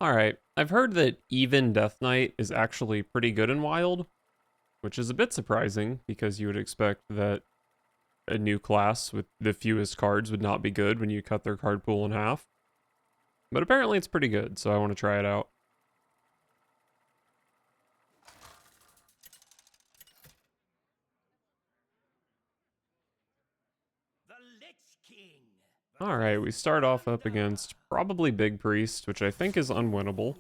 Alright, I've heard that even Death Knight is actually pretty good in Wild, which is a bit surprising because you would expect that a new class with the fewest cards would not be good when you cut their card pool in half. But apparently it's pretty good, so I want to try it out. Alright, we start off up against probably Big Priest, which I think is unwinnable.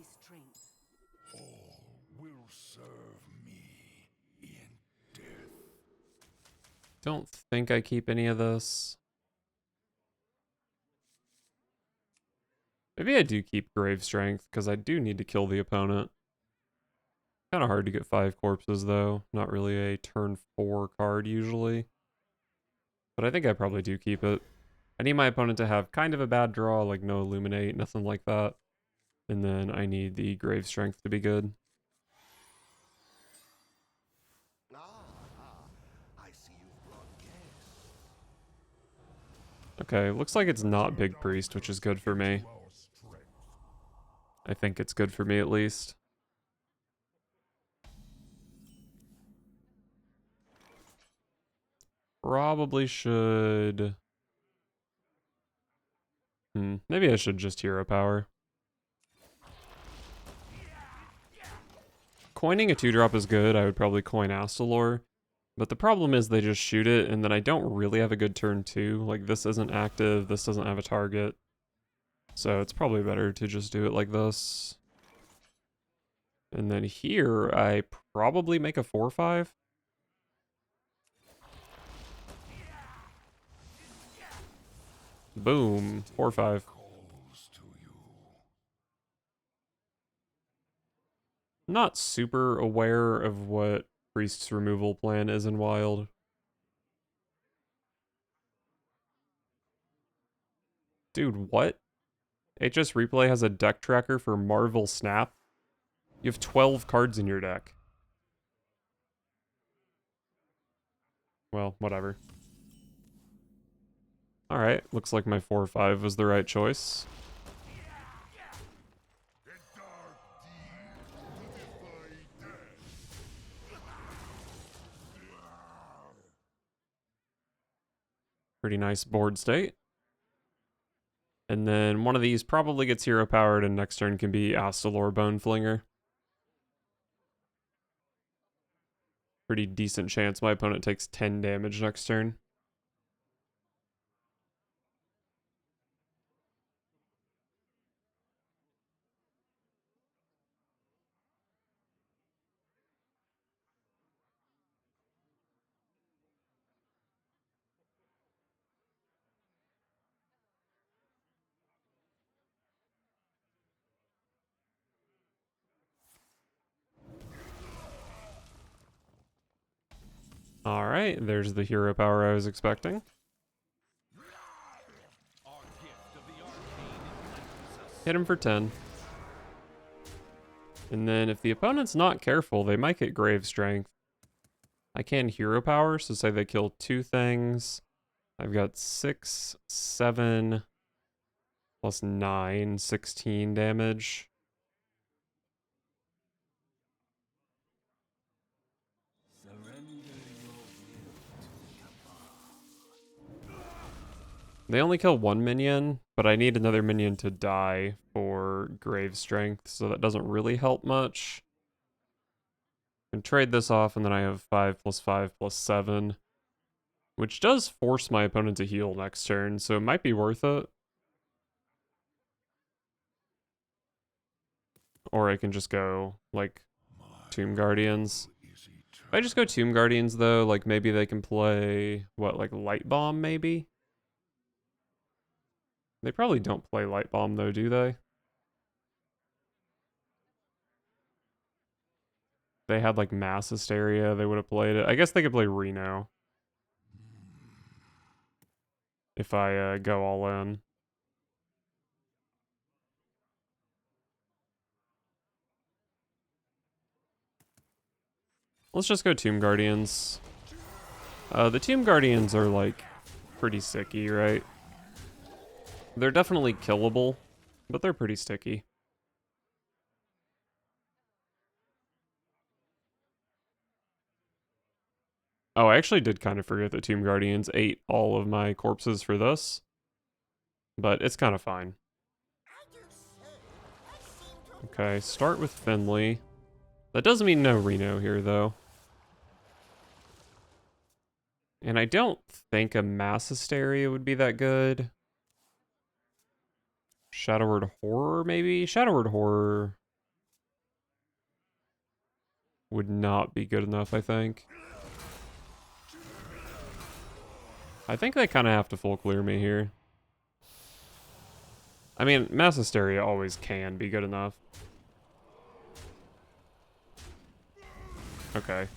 Don't think I keep any of this. Maybe I do keep Grave Strength, because I do need to kill the opponent. Kind of hard to get 5 corpses, though. Not really a turn 4 card, usually. But I think I probably do keep it. I need my opponent to have kind of a bad draw, like no Illuminate, nothing like that. And then I need the Grave Strength to be good. Okay, looks like it's not Big Priest, which is good for me. I think it's good for me, at least. Probably should... maybe I should just Hero Power. Coining a 2-drop is good. I would probably coin Astalor. But the problem is they just shoot it, and then I don't really have a good turn 2. Like, this isn't active, this doesn't have a target. So it's probably better to just do it like this. And then here, I probably make a 4-5. Boom, 4-5. Not super aware of what Priest's removal plan is in Wild. Dude, what? HS Replay has a deck tracker for Marvel Snap? You have 12 cards in your deck. Well, whatever. Alright, looks like my 4-5 was the right choice. Pretty nice board state. And then one of these probably gets hero powered, and next turn can be Astalor Boneflinger. Pretty decent chance my opponent takes 10 damage next turn. Alright, there's the hero power I was expecting. Hit him for 10. And then if the opponent's not careful, they might get Grave Strength. I can hero power, so say they kill 2 things. I've got 6, 7, plus 9, 16 damage. They only kill 1 minion, but I need another minion to die for Grave Strength, so that doesn't really help much. I can trade this off, and then I have 5 plus 5 plus 7, which does force my opponent to heal next turn, so it might be worth it. Or I can just go, like, Tomb Guardians. If I just go Tomb Guardians, though, like, maybe they can play, what, like, Light Bomb, maybe? They probably don't play Light Bomb, though, do they? They had, like, Mass Hysteria, they would have played it. I guess they could play Reno. If I go all in. Let's just go Tomb Guardians. The Tomb Guardians are, like, pretty sticky, right? They're definitely killable, but they're pretty sticky. Oh, I actually did kind of forget that Tomb Guardians ate all of my corpses for this, but it's kind of fine. Okay, start with Finley. That doesn't mean no Reno here, though. And I don't think a Mass Hysteria would be that good. Shadow Word Horror, maybe? Shadow Word Horror would not be good enough, I think. I think they kind of have to full clear me here. I mean, Mass Hysteria always can be good enough. Okay.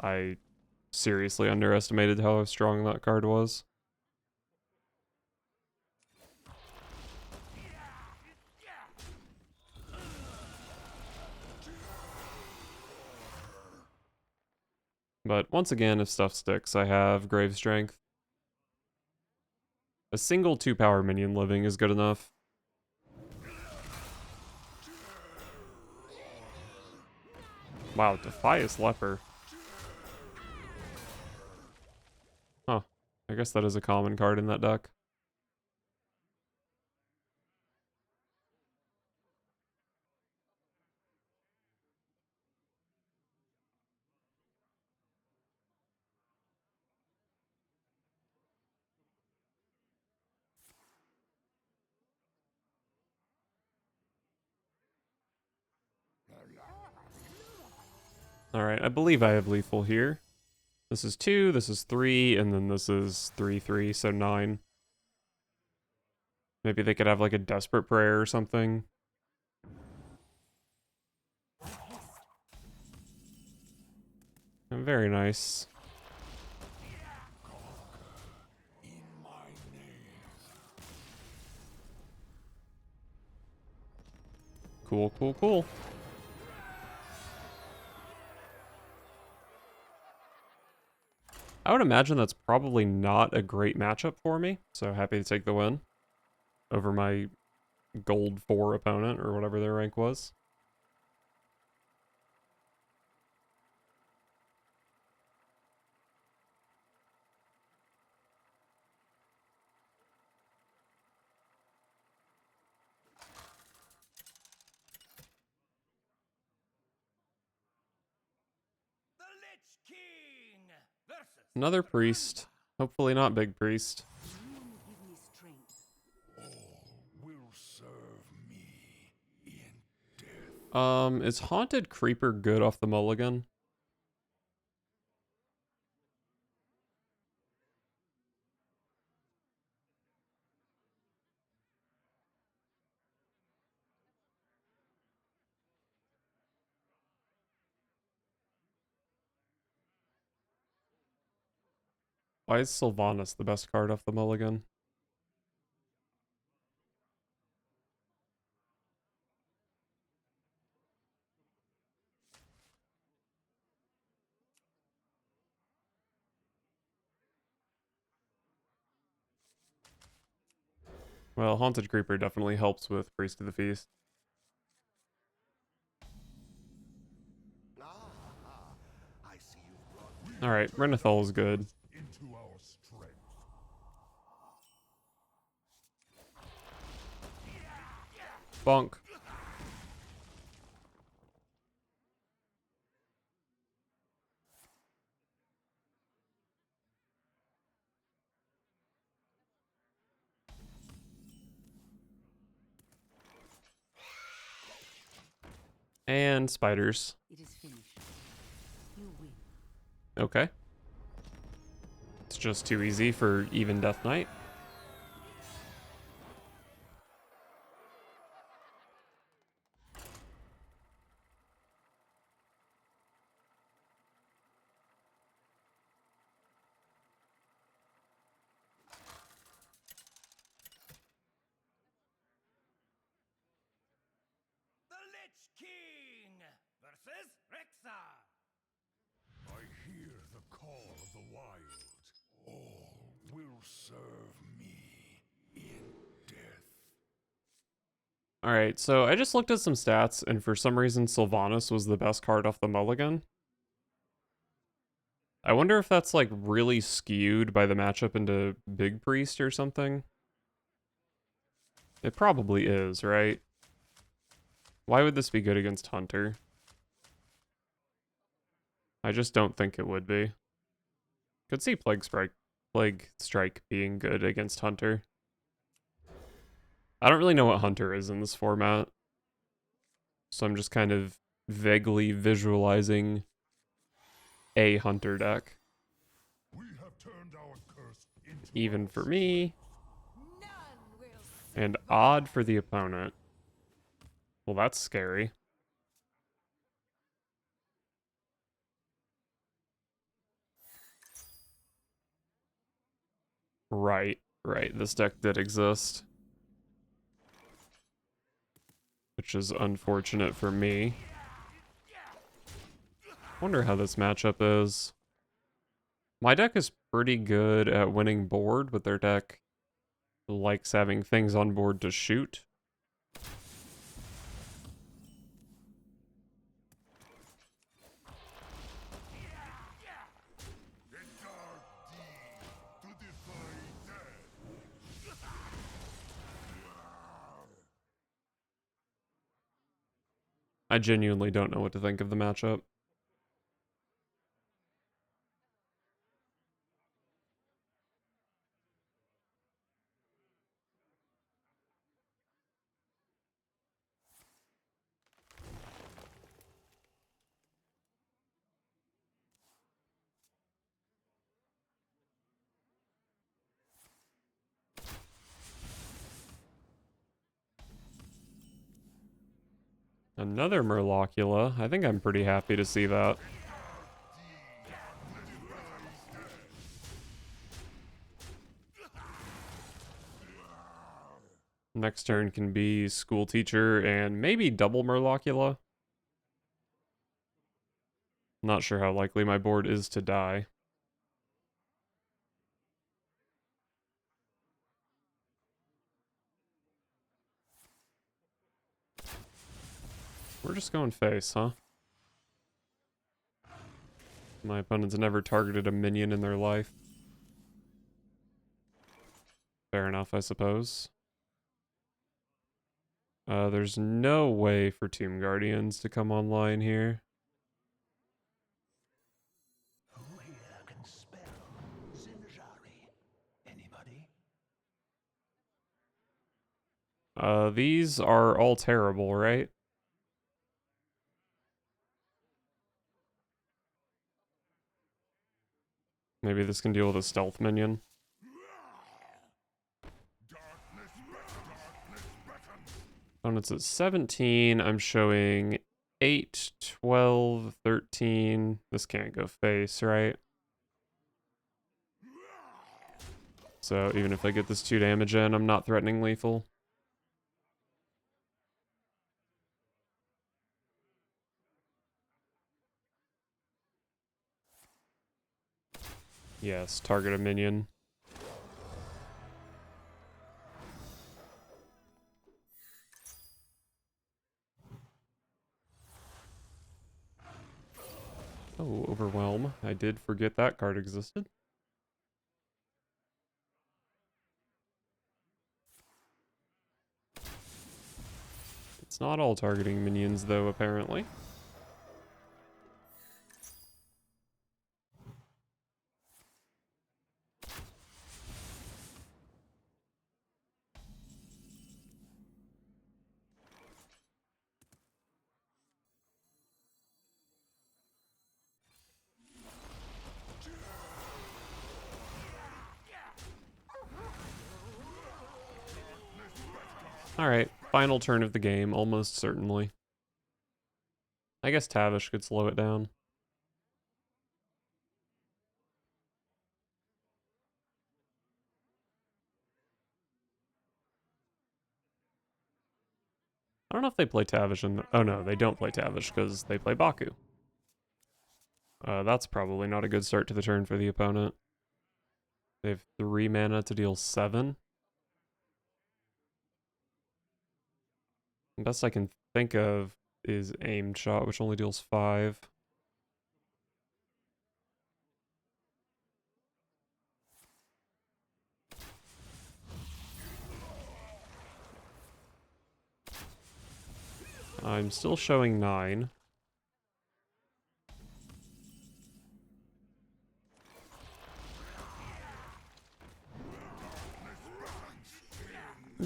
I seriously underestimated how strong that card was. But once again, if stuff sticks, I have Grave Strength. A single 2-power minion living is good enough. Wow, Defias Leper. Huh. I guess that is a common card in that deck. Alright, I believe I have lethal here. This is 2, this is 3, and then this is 3/3, so 9. Maybe they could have like a Desperate Prayer or something. Very nice. Cool, cool, cool. I would imagine that's probably not a great matchup for me, so happy to take the win over my gold 4 opponent, or whatever their rank was. Another priest. Hopefully not big priest. Is Haunted Creeper good off the mulligan? Why is Sylvanas the best card off the mulligan? Well, Haunted Creeper definitely helps with Priest of the Feast. Alright, Renethal is good. Bonk. And spiders. It is finished. You win. Okay. It's just too easy for even Death Knight. The Lich King versus Rexa. I hear the call of the wild. All will serve me in death. Alright, so I just looked at some stats, and for some reason Sylvanas was the best card off the mulligan. I wonder if that's like really skewed by the matchup into Big Priest or something. It probably is, right? Why would this be good against Hunter? I just don't think it would be. Could see Plague Strike being good against Hunter. I don't really know what Hunter is in this format, so I'm just kind of vaguely visualizing a Hunter deck. We have turned our curse into Even our for me, None will and survive. odd for the opponent. Well, that's scary. Right, right. This deck did exist, which is unfortunate for me. Wonder how this matchup is. My deck is pretty good at winning board, but their deck likes having things on board to shoot. a dark deed to defy death. I genuinely don't know what to think of the matchup. Another Murlocula. I think I'm pretty happy to see that. Next turn can be School Teacher and maybe double Murlocula. Not sure how likely my board is to die. We're just going face, huh? My opponent's never targeted a minion in their life. Fair enough, I suppose. There's no way for Tomb Guardians to come online here. Who here can spell Zinjari? Anybody? These are all terrible, right? Maybe this can deal with a stealth minion. Opponent's at 17. I'm showing 8, 12, 13. This can't go face, right? So even if I get this 2 damage in, I'm not threatening lethal. Yes, target a minion. Oh, Overwhelm. I did forget that card existed. It's not all targeting minions, though, apparently. Alright, final turn of the game, almost certainly. I guess Tavish could slow it down. I don't know if they play Tavish in... Oh no, they don't play Tavish because they play Baku. That's probably not a good start to the turn for the opponent. They have 3 mana to deal 7. The best I can think of is Aimed Shot, which only deals 5. I'm still showing 9.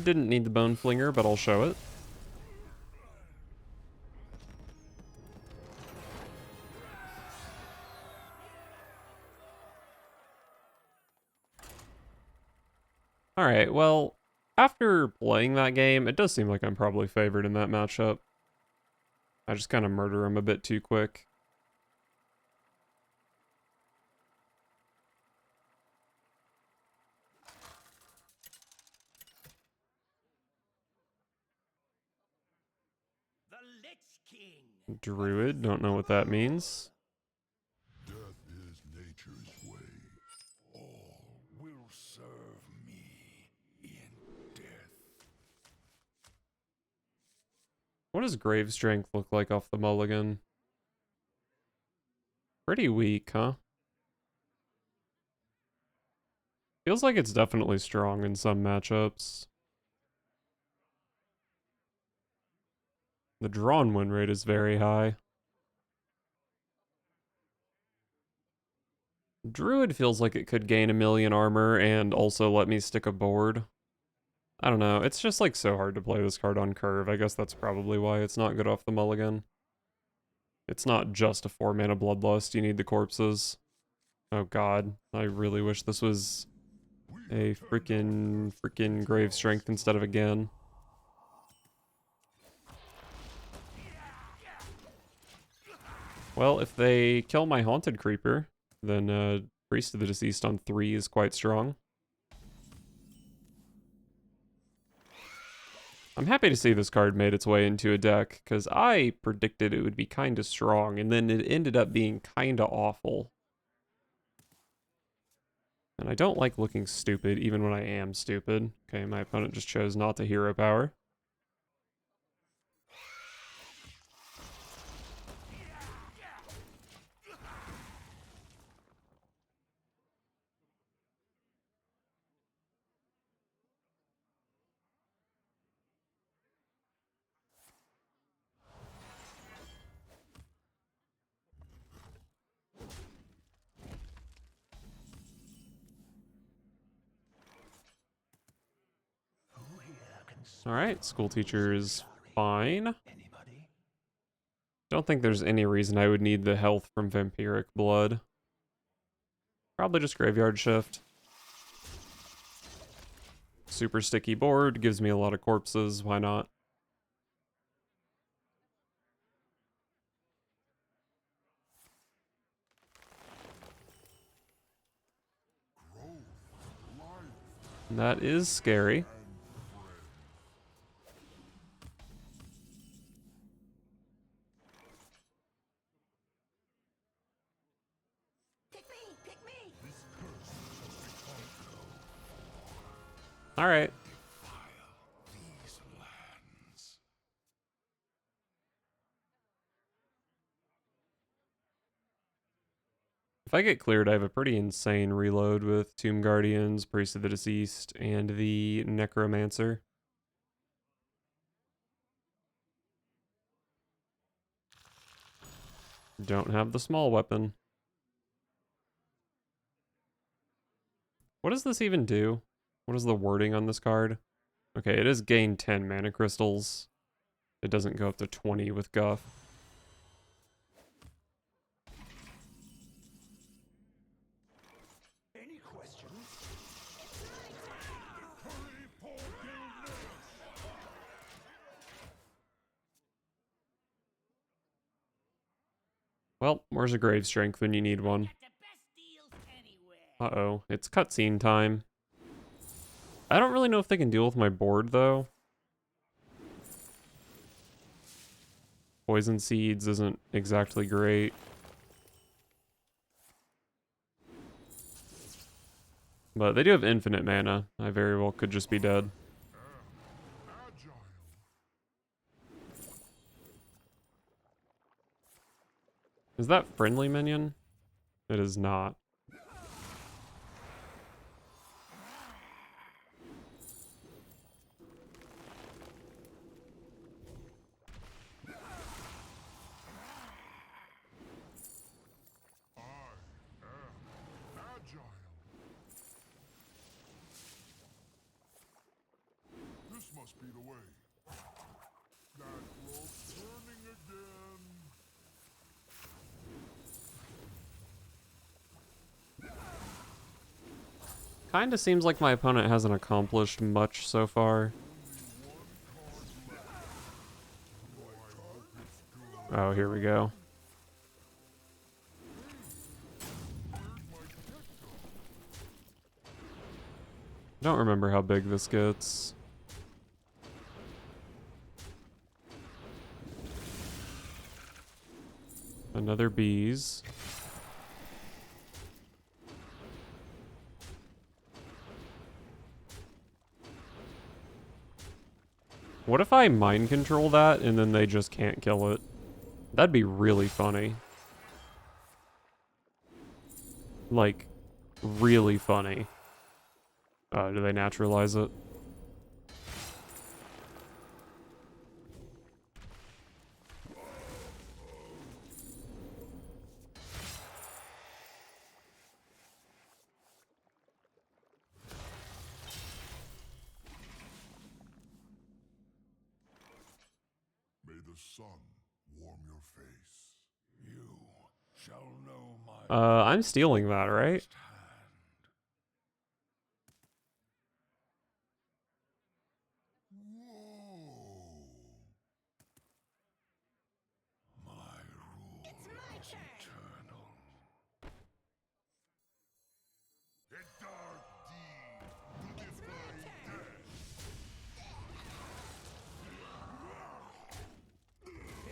Didn't need the bone flinger, but I'll show it. Alright, well, after playing that game, it does seem like I'm probably favored in that matchup. I just kind of murder him a bit too quick. The Lich King. Druid, don't know what that means. Death is nature's way. All will serve me in death. What does Grave Strength look like off the mulligan? Pretty weak, huh? Feels like it's definitely strong in some matchups. The drawn win rate is very high. Druid feels like it could gain 1,000,000 armor and also let me stick a board. I don't know, it's just like so hard to play this card on curve. I guess that's probably why it's not good off the mulligan. It's not just a 4-mana Bloodlust, you need the corpses. Oh god, I really wish this was a freaking Grave Strength instead of again. Well, if they kill my Haunted Creeper, then Priest of the Deceased on 3 is quite strong. I'm happy to see this card made its way into a deck, because I predicted it would be kind of strong, and then it ended up being kind of awful. And I don't like looking stupid, even when I am stupid. Okay, my opponent just chose not to hero power. Who here can smell Alright, school teacher is fine. anybody? Don't think there's any reason I would need the health from Vampiric Blood. Probably just Graveyard Shift. Super sticky board, gives me a lot of corpses, why not? That is scary. Pick me! Pick me! Alright. These lands. If I get cleared, I have a pretty insane reload with Tomb Guardians, Priest of the Deceased, and the Necromancer. Don't have the small weapon. What does this even do? What is the wording on this card? Okay, it is gain 10 mana crystals. It doesn't go up to 20 with Guff. Any questions? Well, where's a Grave Strength when you need one? Got the best deals anywhere. Uh-oh, it's cutscene time. I don't really know if they can deal with my board, though. Poison Seeds isn't exactly great. But they do have infinite mana. I very well could just be dead. Agile. Is that friendly minion? It is not. must be the way. That rope turning again. Kinda seems like my opponent hasn't accomplished much so far. Oh, here we go. I don't remember how big this gets. Another bees. What if I mind control that and then they just can't kill it? That'd be really funny. Like, really funny. Do they naturalize it? May the sun warm your face. You shall know my I'm stealing that, right? hand. Whoa. My rule It's my is turn. eternal. A dark deed to It's my defy turn. death.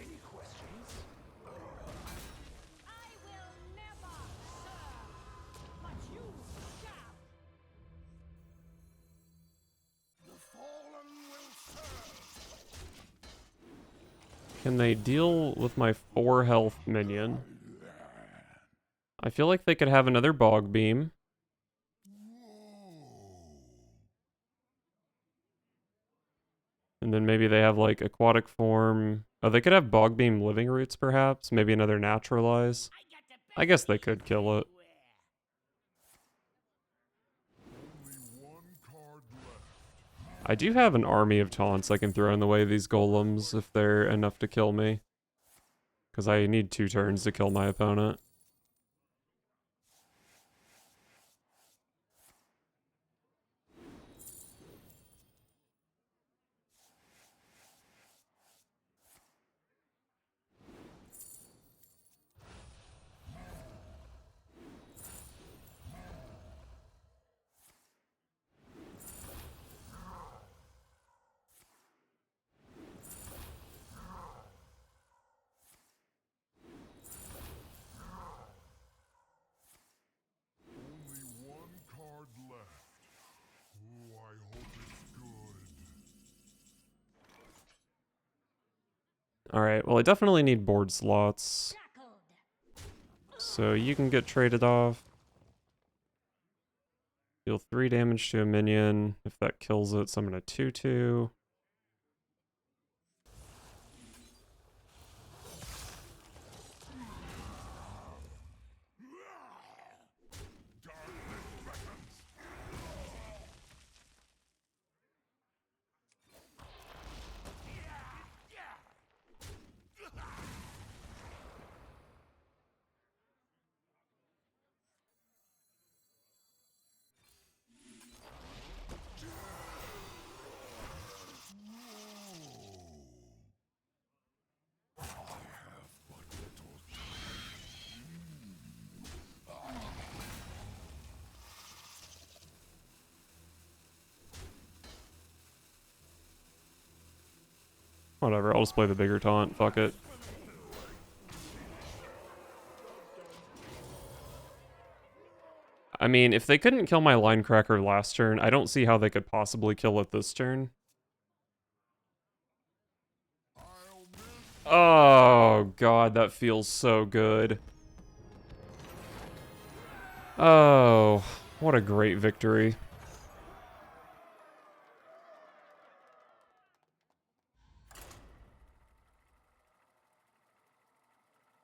Any questions? I will never serve, but you shall. The fallen will serve. Can they deal with my 4 health minion? I feel like they could have another bog beam. And then maybe they have like aquatic form. Oh, they could have bog beam living roots perhaps. Maybe another naturalize. I got the best I guess they deals could kill it. anywhere. Only one card left. I do have an army of taunts I can throw in the way of these golems if they're enough to kill me. Because I need 2 turns to kill my opponent. Only one card left. Oh, I hope it's good. Alright, well I definitely need board slots. Shackled. So you can get traded off. Deal 3 damage to a minion. If that kills it, summon a 2/2. Whatever, I'll just play the bigger taunt. Fuck it. I mean, if they couldn't kill my line cracker last turn, I don't see how they could possibly kill it this turn. I'll miss. Oh, God, that feels so good. Oh, what a great victory.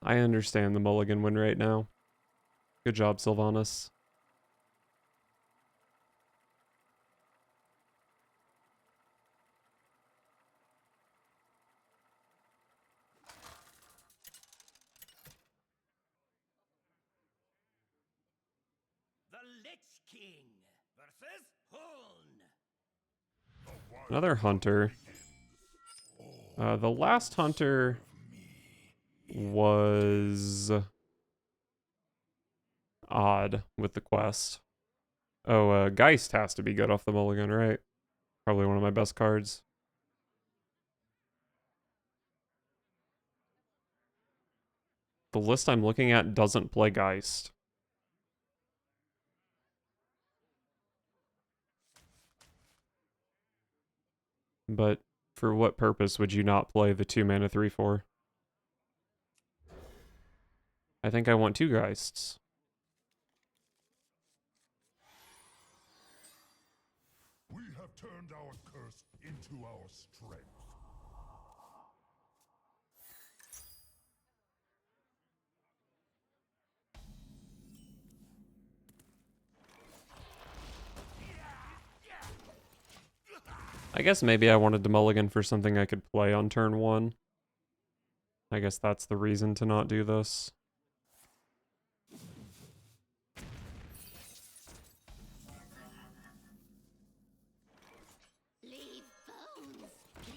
I understand the mulligan win right now. Good job, Sylvanas. Lich King versus Huln. Another hunter. The last hunter was odd with the quest. Oh, Geist has to be good off the mulligan, right? Probably one of my best cards. The list I'm looking at doesn't play Geist. But for what purpose would you not play the 2-mana 3/4? I think I want 2 Geists. We have turned our curse into our strength. I guess maybe I wanted to mulligan for something I could play on turn 1. I guess that's the reason to not do this. Leave bones, please.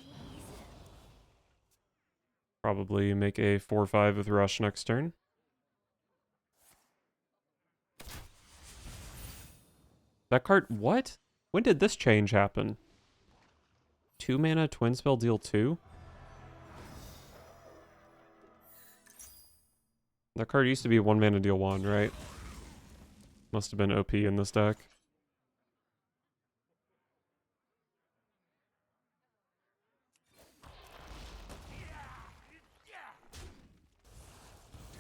Probably make a 4/5 with Rush next turn. That card, what? When did this change happen? 2-mana twin spell deal 2? That card used to be 1-mana deal 1, right? Must have been OP in this deck.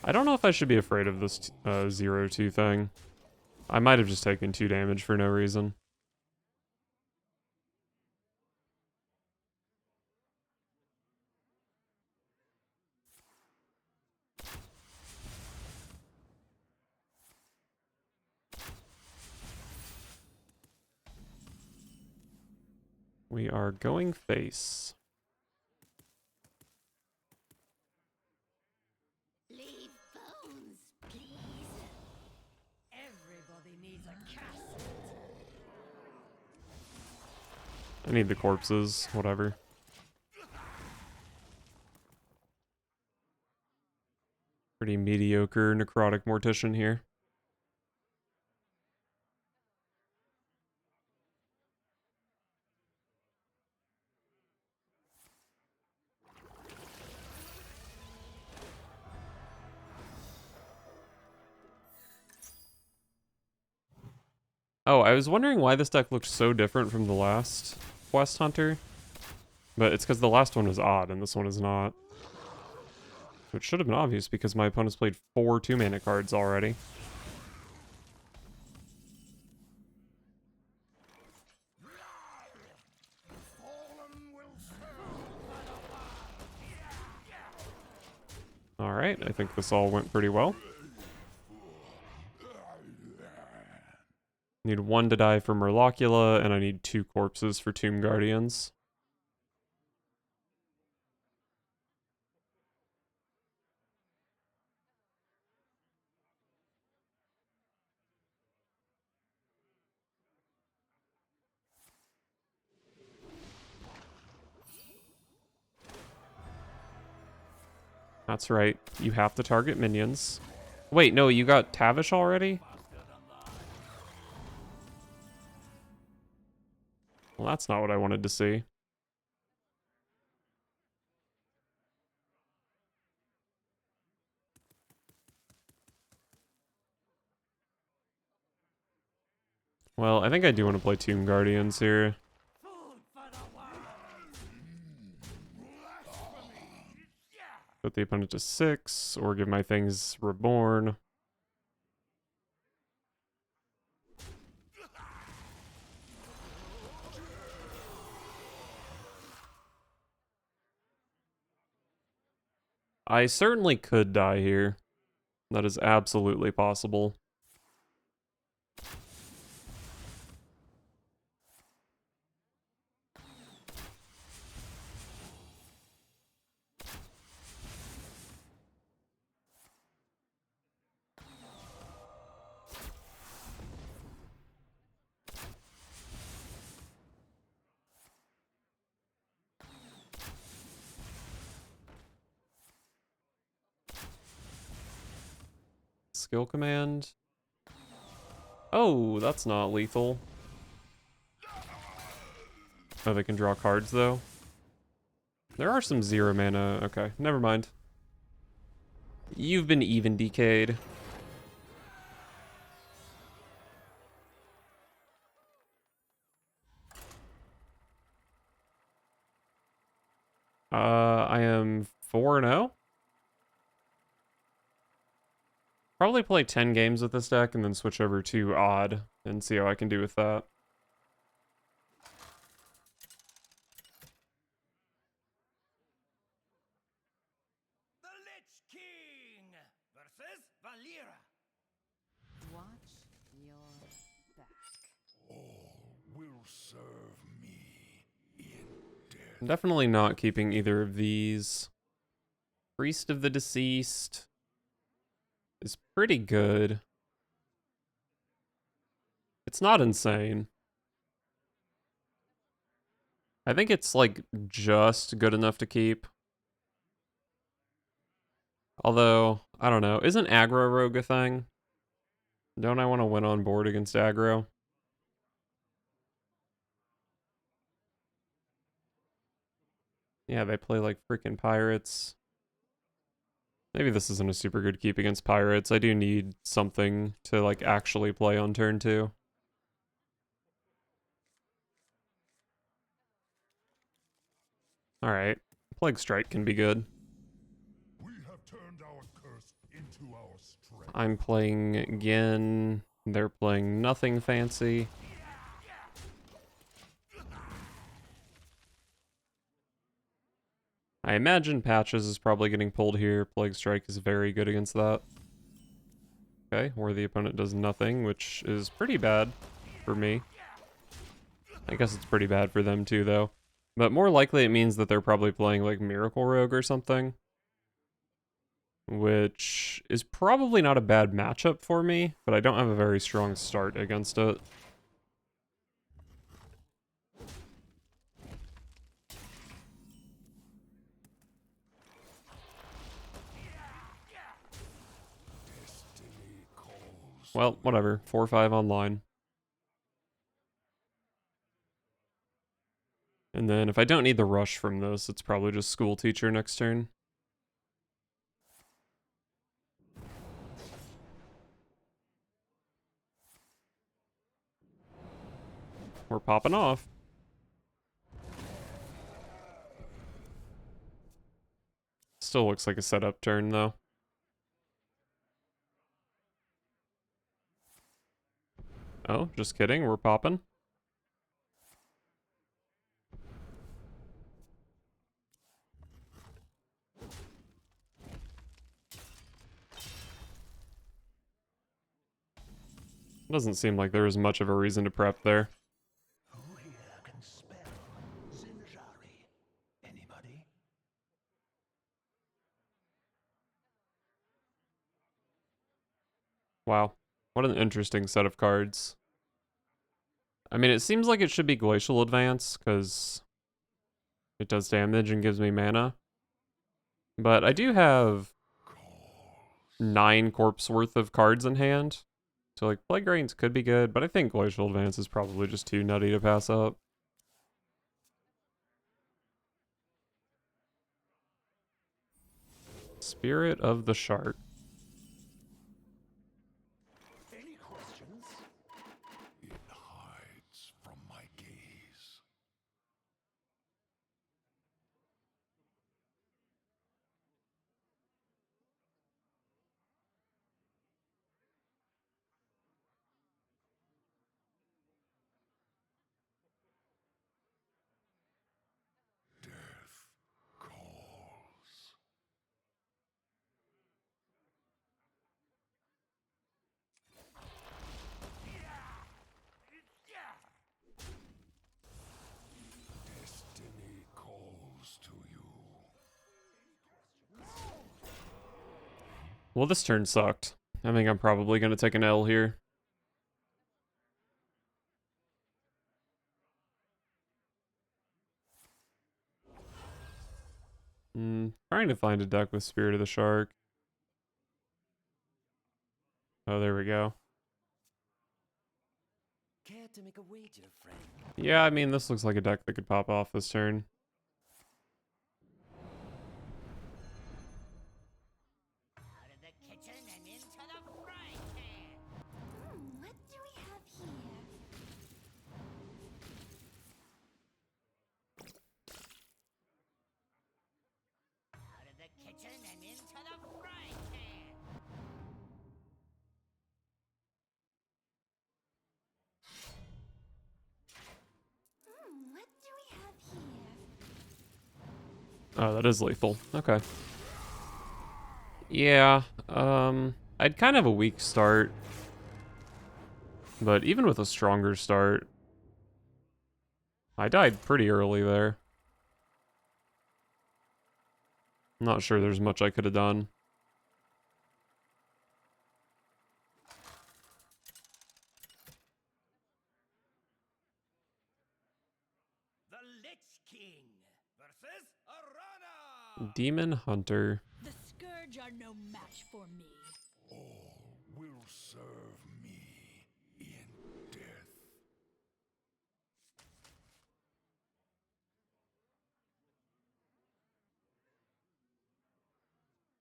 I don't know if I should be afraid of this 0/2 thing. I might have just taken 2 damage for no reason. We are going face. Leave bones, please. Everybody needs a casket. I need the corpses, whatever. Pretty mediocre necrotic mortician here. Oh, I was wondering why this deck looked so different from the last Quest Hunter. But it's because the last one was odd and this one is not. Which should have been obvious because my opponent's played 4 2-mana cards already. Alright, I think this all went pretty well. Need 1 to die for Murlocula, and I need 2 corpses for Tomb Guardians. That's right, you have to target minions. Wait, no, you got Tavish already? Well, that's not what I wanted to see. Well, I think I do want to play Tomb Guardians here. Food for the world. Put the opponent to 6, or give my things Reborn. I certainly could die here. That is absolutely possible. skill command. Oh, that's not lethal. Oh, they can draw cards though. There are some 0 mana. Okay, never mind. You've been even decayed. I am 4-0. Probably play 10 games with this deck and then switch over to Odd and see how I can do with that. The Lich King versus Valera. Watch your back. All will serve me in death. I'm definitely not keeping either of these. Priest of the Deceased is pretty good. It's not insane. I think it's like just good enough to keep. Although, I don't know. Isn't aggro rogue a thing? Don't I want to win on board against aggro? Yeah, they play like freaking pirates. Maybe this isn't a super good keep against pirates. I do need something to like actually play on turn 2. Alright. Plague Strike can be good. We have turned our curse into our strength. I'm playing again. They're playing nothing fancy. I imagine Patches is probably getting pulled here. Plague Strike is very good against that. Okay, where the opponent does nothing, which is pretty bad for me. I guess it's pretty bad for them too, though. But more likely it means that they're probably playing like Miracle Rogue or something. Which is probably not a bad matchup for me, but I don't have a very strong start against it. Destiny calls. Well, whatever. 4-5 online. And then if I don't need the rush from this, it's probably just School Teacher next turn. We're popping off. Still looks like a setup turn, though. Oh, just kidding. We're popping. Doesn't seem like there was much of a reason to prep there. Who here can spell Zinjari? Anybody? Wow. What an interesting set of cards. I mean, it seems like it should be Glacial Advance, because it does damage and gives me mana. But I do have 9 corpse worth of cards in hand. So, like, Plague Rains could be good, but I think Glacial Advance is probably just too nutty to pass up. Spirit of the Shark. Any questions? It hides from my gaze. Death calls. Destiny calls to you. Well, this turn sucked. I think I'm probably going to take an L here. Trying to find a deck with Spirit of the Shark. Oh, there we go. Care to make a wager, friend? Yeah, I mean, this looks like a deck that could pop off this turn. Out of the kitchen and into the frying pan. What do we have here? Out of the kitchen and into the frying pan. What do we have here? Oh, that is lethal. Okay. Yeah, I'd kind of have a weak start. But even with a stronger start, I died pretty early there. Not sure there's much I could have done. The Lich King versus Arana. Demon Hunter. The Scourge are no match for me. All will serve me in death.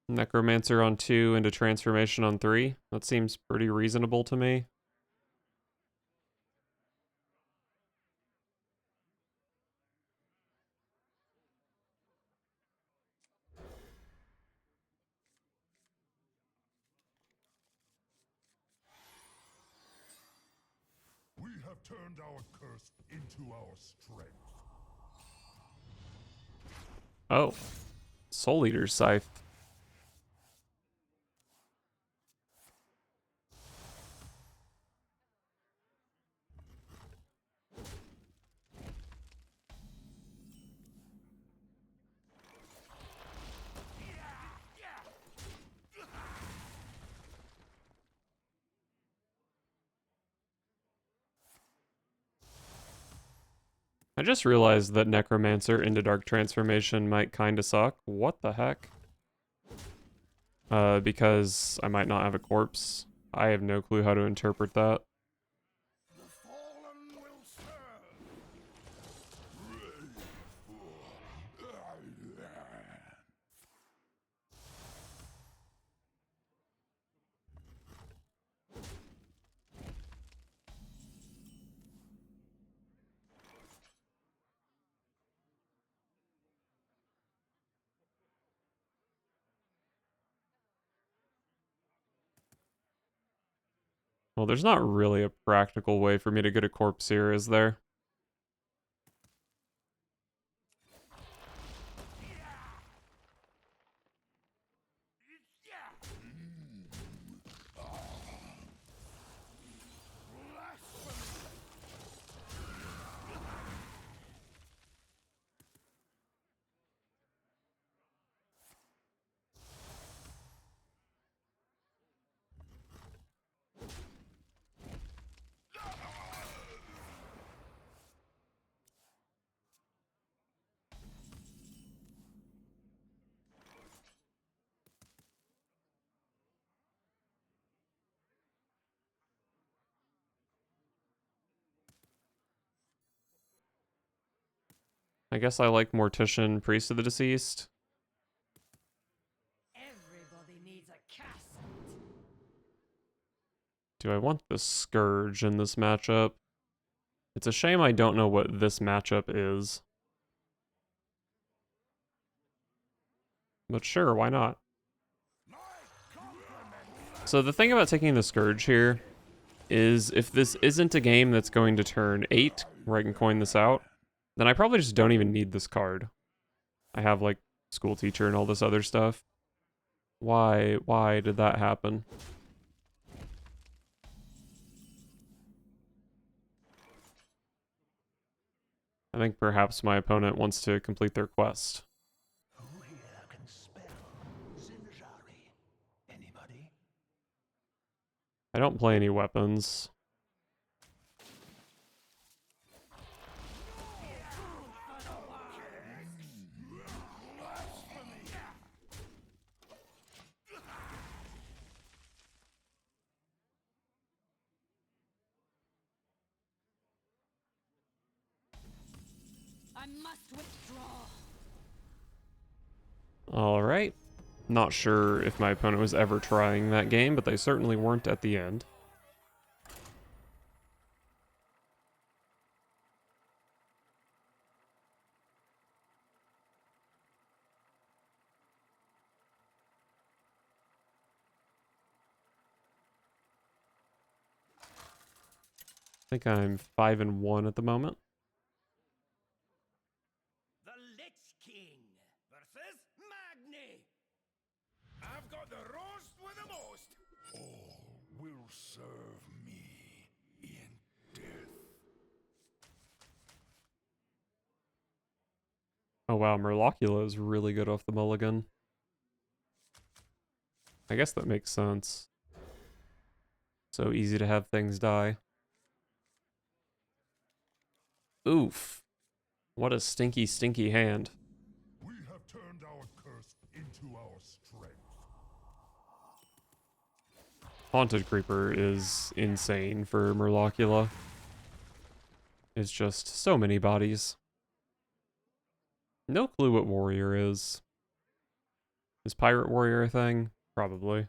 Necromancer on 2 into Transformation on 3. That seems pretty reasonable to me. We have turned our curse into our strength. Oh. Soul Eater's Scythe. I just realized that Necromancer into Dark Transformation might kinda suck. What the heck? Because I might not have a corpse. I have no clue how to interpret that. The fallen will serve. Well, there's not really a practical way for me to get a corpse here, is there? I guess I like Mortician, Priest of the Deceased. Everybody needs a casket. Do I want the Scourge in this matchup? It's a shame I don't know what this matchup is. But sure, why not? So the thing about taking the Scourge here is if this isn't a game that's going to turn 8, where I can coin this out, then I probably just don't even need this card. I have, like, School Teacher and all this other stuff. Why did that happen? I think perhaps my opponent wants to complete their quest. Who here can spell Zinjari? Anybody? I don't play any weapons. must withdraw. Alright. Not sure if my opponent was ever trying that game, but they certainly weren't at the end. I think I'm 5-1 at the moment. The Lich King versus Magni. I've got the roast with the most. All will serve me in death. Oh wow, Murloculus is really good off the mulligan. I guess that makes sense. So easy to have things die. Oof. What a stinky, stinky hand. We have turned our curse into our strength. Haunted Creeper is insane for Murlocula. It's just so many bodies. No clue what Warrior is. Is Pirate Warrior a thing? Probably.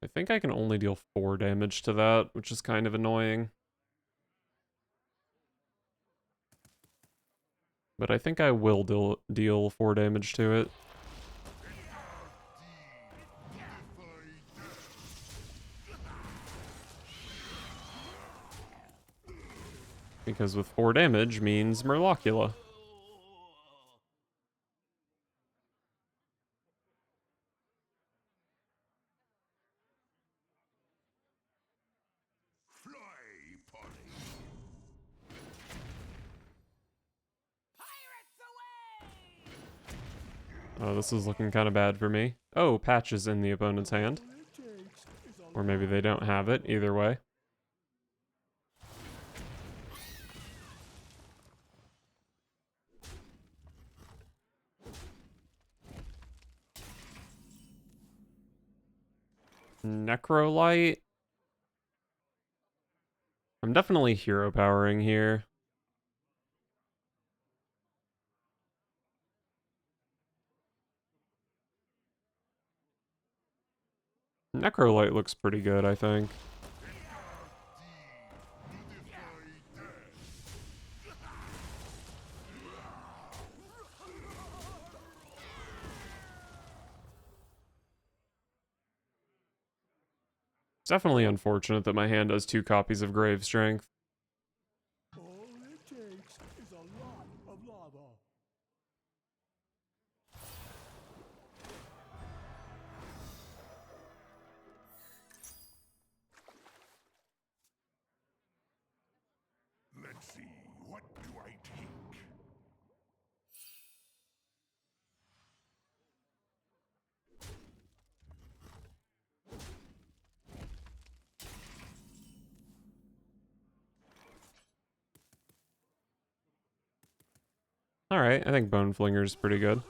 I think I can only deal 4 damage to that, which is kind of annoying. But I think I will deal 4 damage to it. Because with 4 damage means Murlocula. Fly, Polly. Pirates away! Oh, this is looking kind of bad for me. Oh, Patch is in the opponent's hand. Or maybe they don't have it, either way. Necrolite. I'm definitely hero powering here. Necrolite looks pretty good, I think. It's definitely unfortunate that my hand has 2 copies of Grave Strength. All it takes is a lot of lava. Let's see, what do I take? Alright, I think Bone Flinger's pretty good.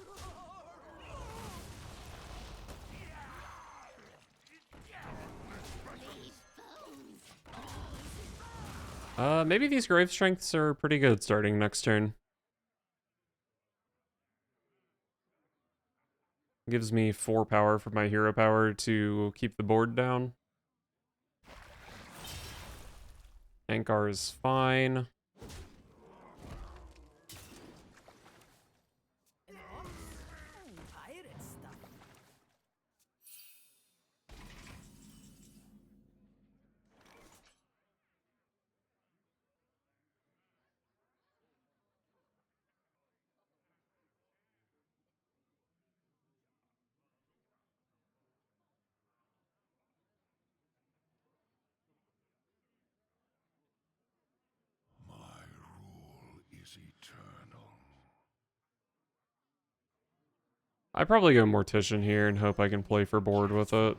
Maybe these Grave Strengths are pretty good starting next turn. Gives me 4 power for my hero power to keep the board down. Ankar is fine. Pirate stuff. My rule is eternal. I probably go Mortician here and hope I can play for board with it.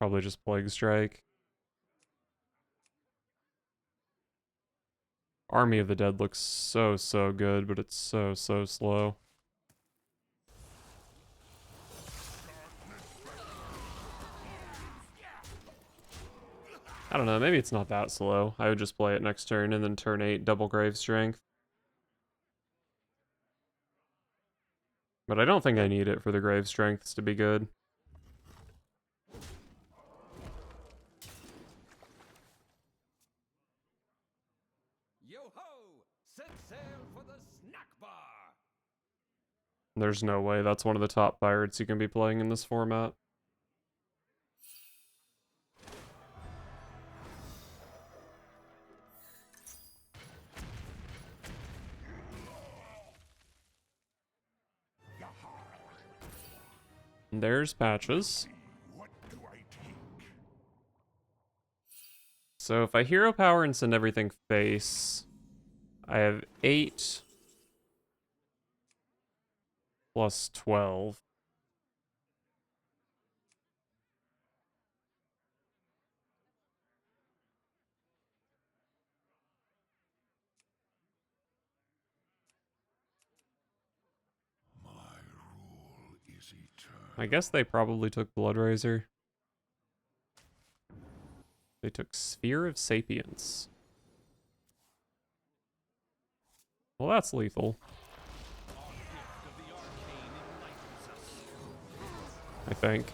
Probably just Plague Strike. Army of the Dead looks so good, but it's so slow. I don't know, maybe it's not that slow. I would just play it next turn and then turn 8 double Grave Strength. But I don't think I need it for the Grave Strengths to be good. Yo-ho! Set sail for the snack bar! There's no way that's one of the top pirates you can be playing in this format. There's Patches. What do I take? So if I hero power and send everything face, I have 8 plus 12. My rule is eternal. I guess they probably took Blood Razor. They took Sphere of Sapience. Well, that's lethal. I think.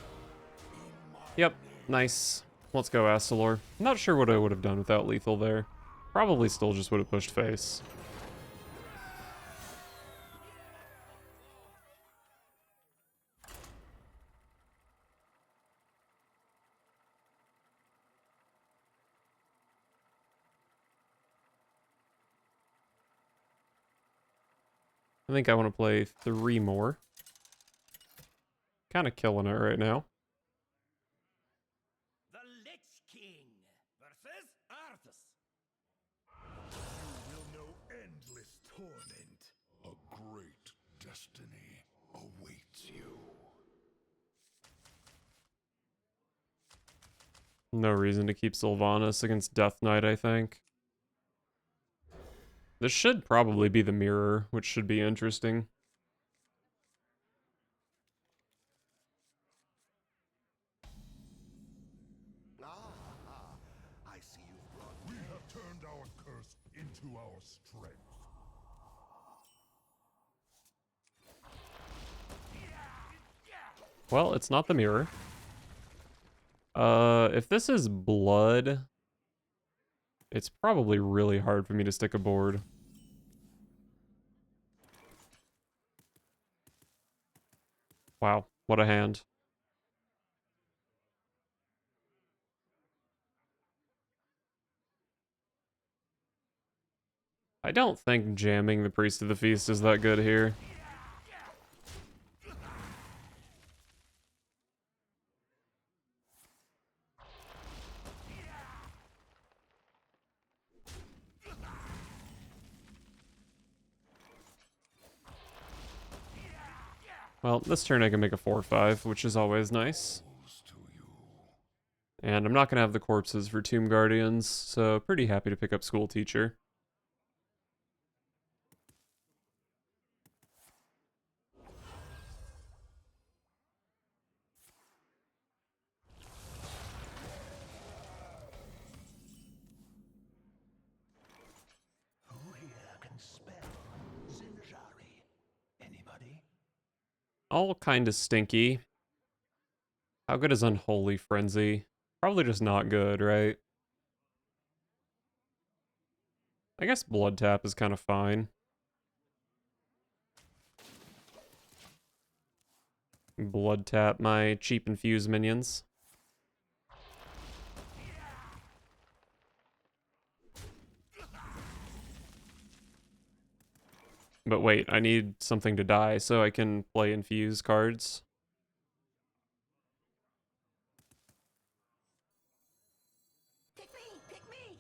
Yep, nice. Let's go, Astalor. Not sure what I would have done without lethal there. Probably still just would have pushed face. I think I want to play 3 more. Kind of killing it right now. The Lich King versus Arthas. You will know endless torment. A great destiny awaits you. No reason to keep Sylvanas against Death Knight, I think. This should probably be the mirror, which should be interesting. I see you've brought. We have turned our curse into our strength. Well, it's not the mirror. If this is blood, it's probably really hard for me to stick a board. Wow, what a hand. I don't think jamming the Priest of the Feast is that good here. Well, this turn I can make a 4/5, which is always nice. And I'm not going to have the corpses for Tomb Guardians, so pretty happy to pick up School Teacher. Who here can spell Zinjari? Anybody? All kind of stinky. How good is Unholy Frenzy? Probably just not good, right? I guess Blood Tap is kind of fine. Blood Tap my cheap infused minions. But wait, I need something to die so I can play infuse cards. Pick me! Pick me!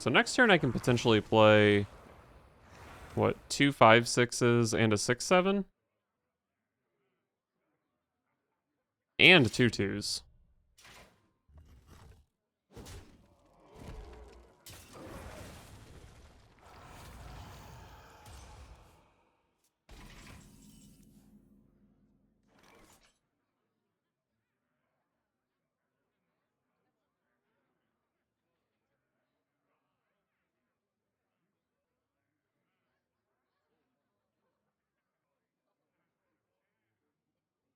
So next turn I can potentially play, what, 2 5/6s and a 6/7? And 2 2s.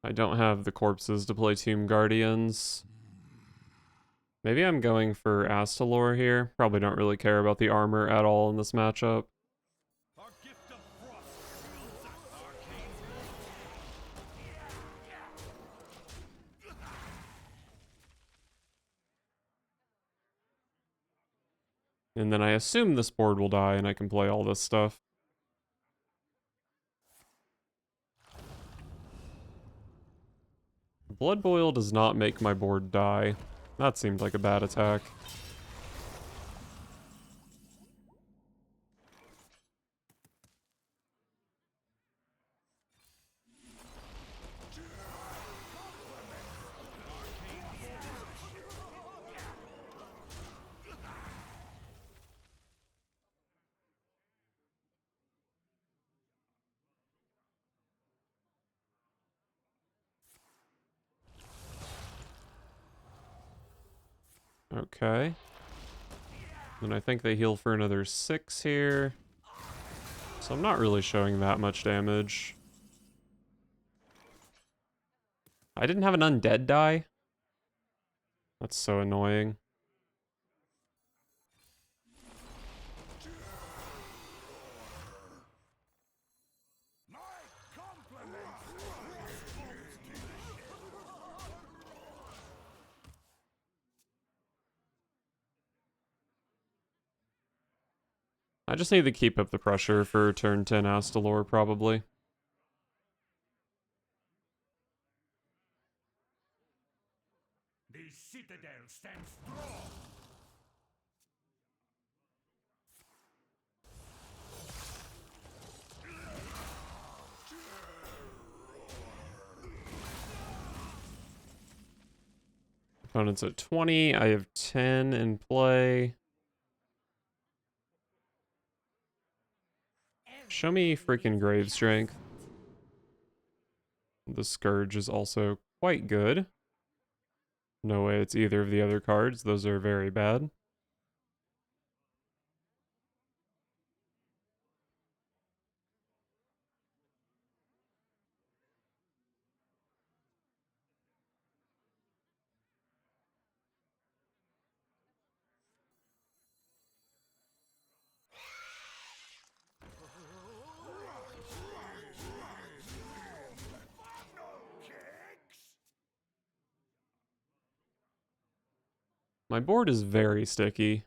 I don't have the corpses to play Tomb Guardians. Maybe I'm going for Astalor here. Probably don't really care about the armor at all in this matchup. Our gift of frost shields us, arcane. And then I assume this board will die and I can play all this stuff. Blood Boil does not make my board die. That seemed like a bad attack. Okay. And I think they heal for another 6 here. So I'm not really showing that much damage. I didn't have an undead die. That's so annoying. My compliments. I just need to keep up the pressure for turn 10 Astalor, probably. The citadel stands strong. Opponent's at 20. I have 10 in play. Show me freaking Grave Strength. The Scourge is also quite good. No way it's either of the other cards. Those are very bad. My board is very sticky.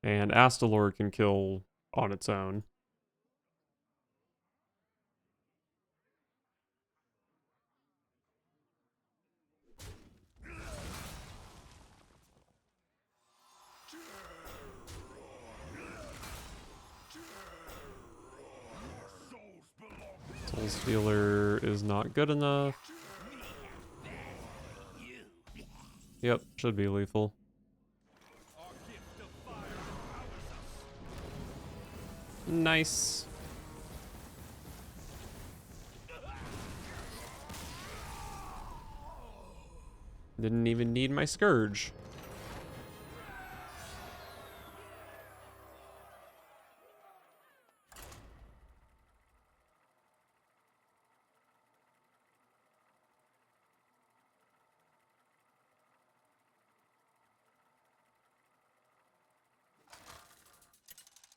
And Astalor can kill on its own. Soul Stealer is not good enough. Yep, should be lethal. Our gift of fire empowers us. Nice. Didn't even need my Scourge.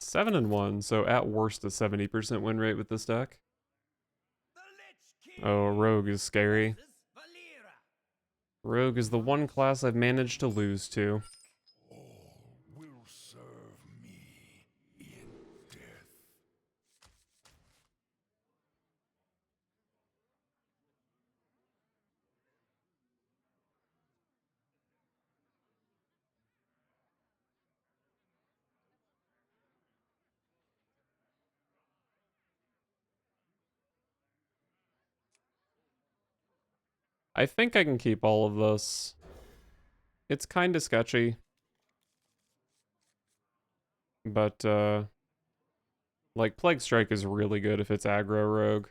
Seven and 1, so at worst a 70% win rate with this deck. The Lich King. Oh, Rogue is scary. Valera. Rogue is the one class I've managed to lose to. All will serve me in death. I think I can keep all of this. It's kind of sketchy. But, like, Plague Strike is really good if it's aggro rogue.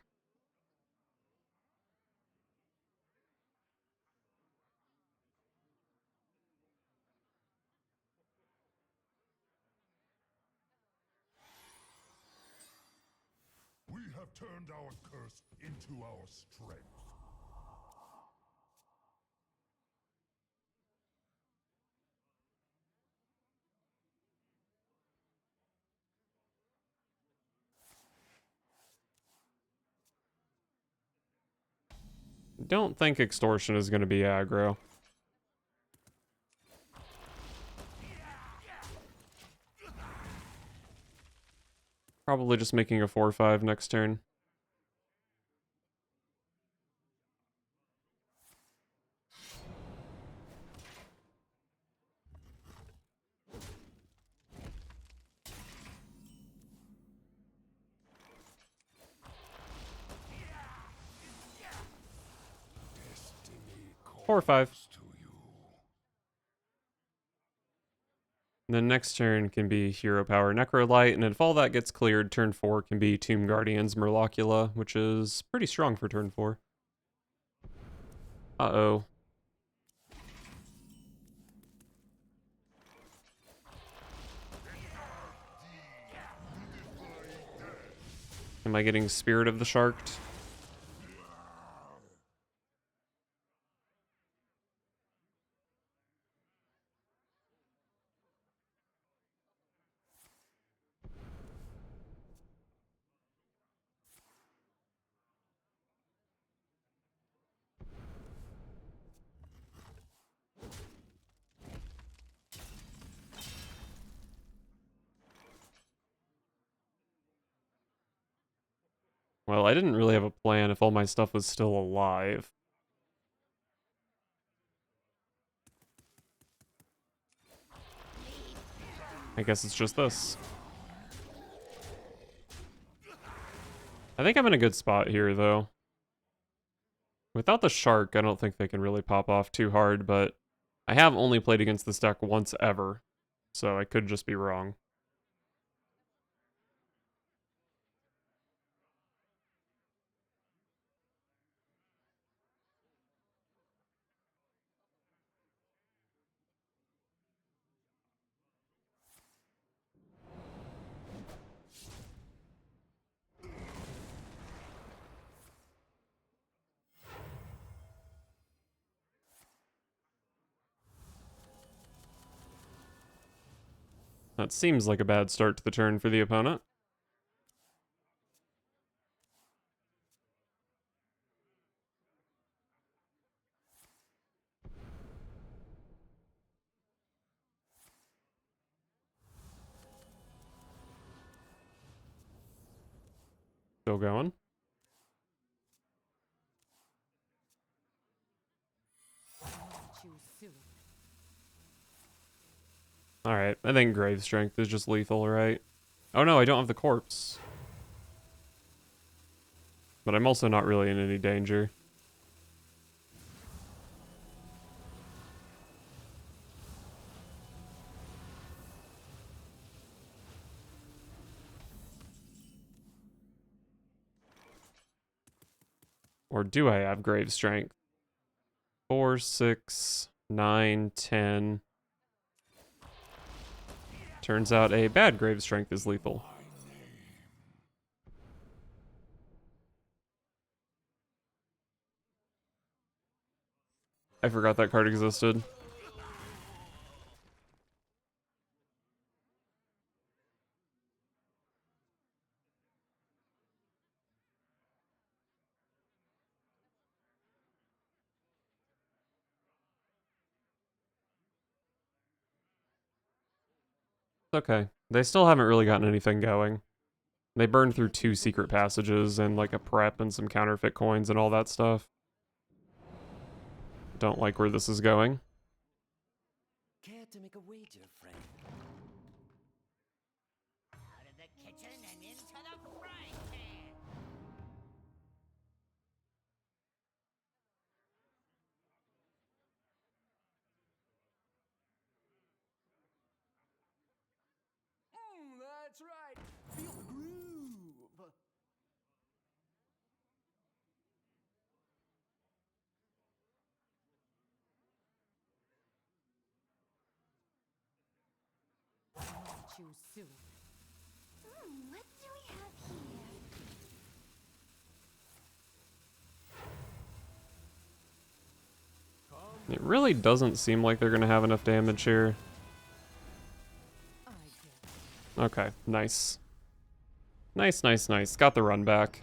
We have turned our curse into our strength. Don't think Extortion is going to be aggro. Probably just making a 4-5 next turn. Destiny 4-5. calls to you. The next turn can be Hero Power Necrolight, and if all that gets cleared, turn 4 can be Tomb Guardians Murlocula, which is pretty strong for turn 4. Uh-oh. Am I getting Spirit of the Sharked? Well, I didn't really have a plan if all my stuff was still alive. I guess it's just this. I think I'm in a good spot here, though. Without the shark, I don't think they can really pop off too hard, but I have only played against this deck once ever, so I could just be wrong. That seems like a bad start to the turn for the opponent. Still going. Choose soon. Alright, I think Grave Strength is just lethal, right? Oh no, I don't have the corpse. But I'm also not really in any danger. Or do I have Grave Strength? 4, 6, 9, 10. Turns out a bad Grave Strength is lethal. I forgot that card existed. It's okay. They still haven't really gotten anything going. They burned through 2 secret passages and like a prep and some counterfeit coins and all that stuff. Don't like where this is going. Care to make a wager, friend? Out of the kitchen and into the frying pan. That's right. Feel the groove. Not you soon. What do we have here? It really doesn't seem like they're gonna have enough damage here. I get it. Okay, nice. Nice, nice, nice. Got the run back.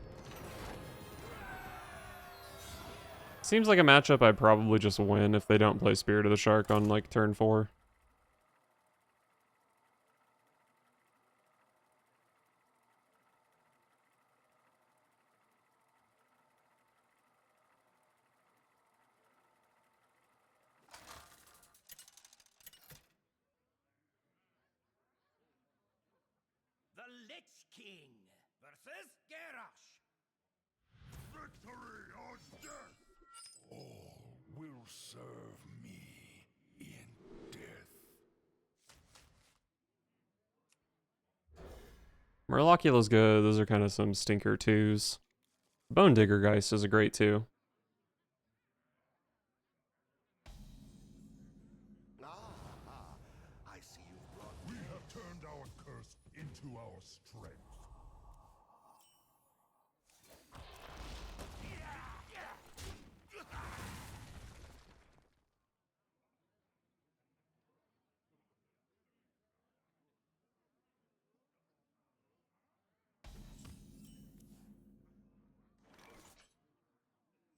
Seems like a matchup I'd probably just win if they don't play Spirit of the Shark on, like, turn 4. The Lich King versus Garrosh. Victory or death! All will serve me in death. Murlocula's good. Those are kind of some stinker 2s. Bone Digger Geist is a great 2. I see you've brought. We have turned our curse into our strength.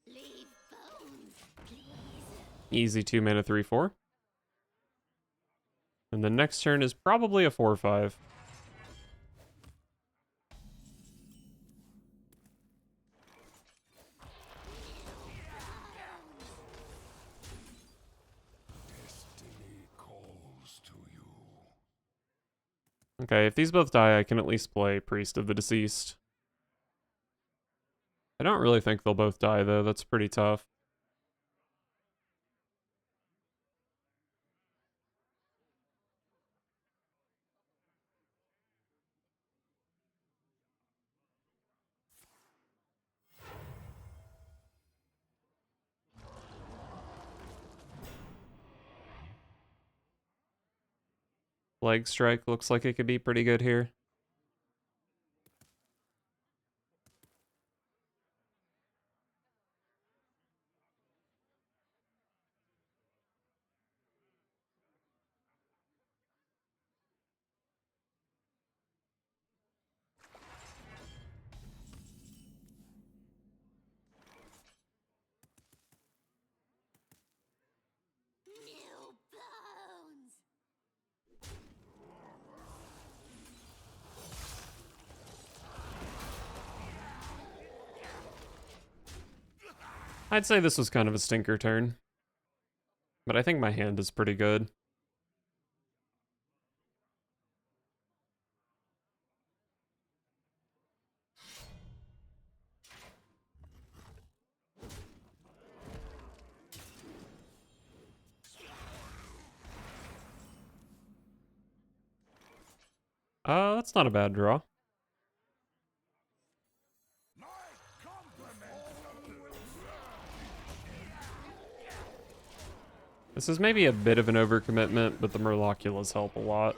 Leave bones, please. Easy 2 mana 3/4. And the next turn is probably a 4/5. Destiny calls to you. Okay, if these both die, I can at least play Priest of the Deceased. I don't really think they'll both die, though. That's pretty tough. Plague Strike looks like it could be pretty good here. New bones. I'd say this was kind of a stinker turn. But I think my hand is pretty good. That's not a bad draw. My compliments. This is maybe a bit of an overcommitment, but the Murloculas help a lot.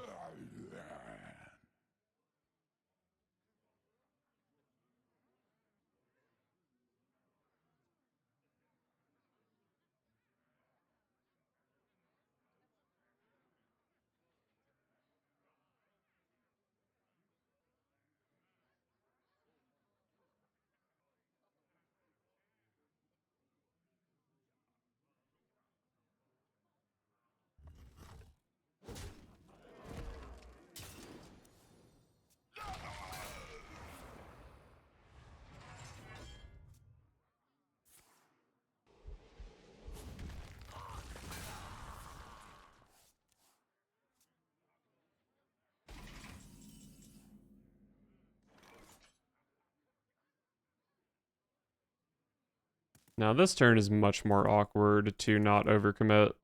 Now this turn is much more awkward to not overcommit.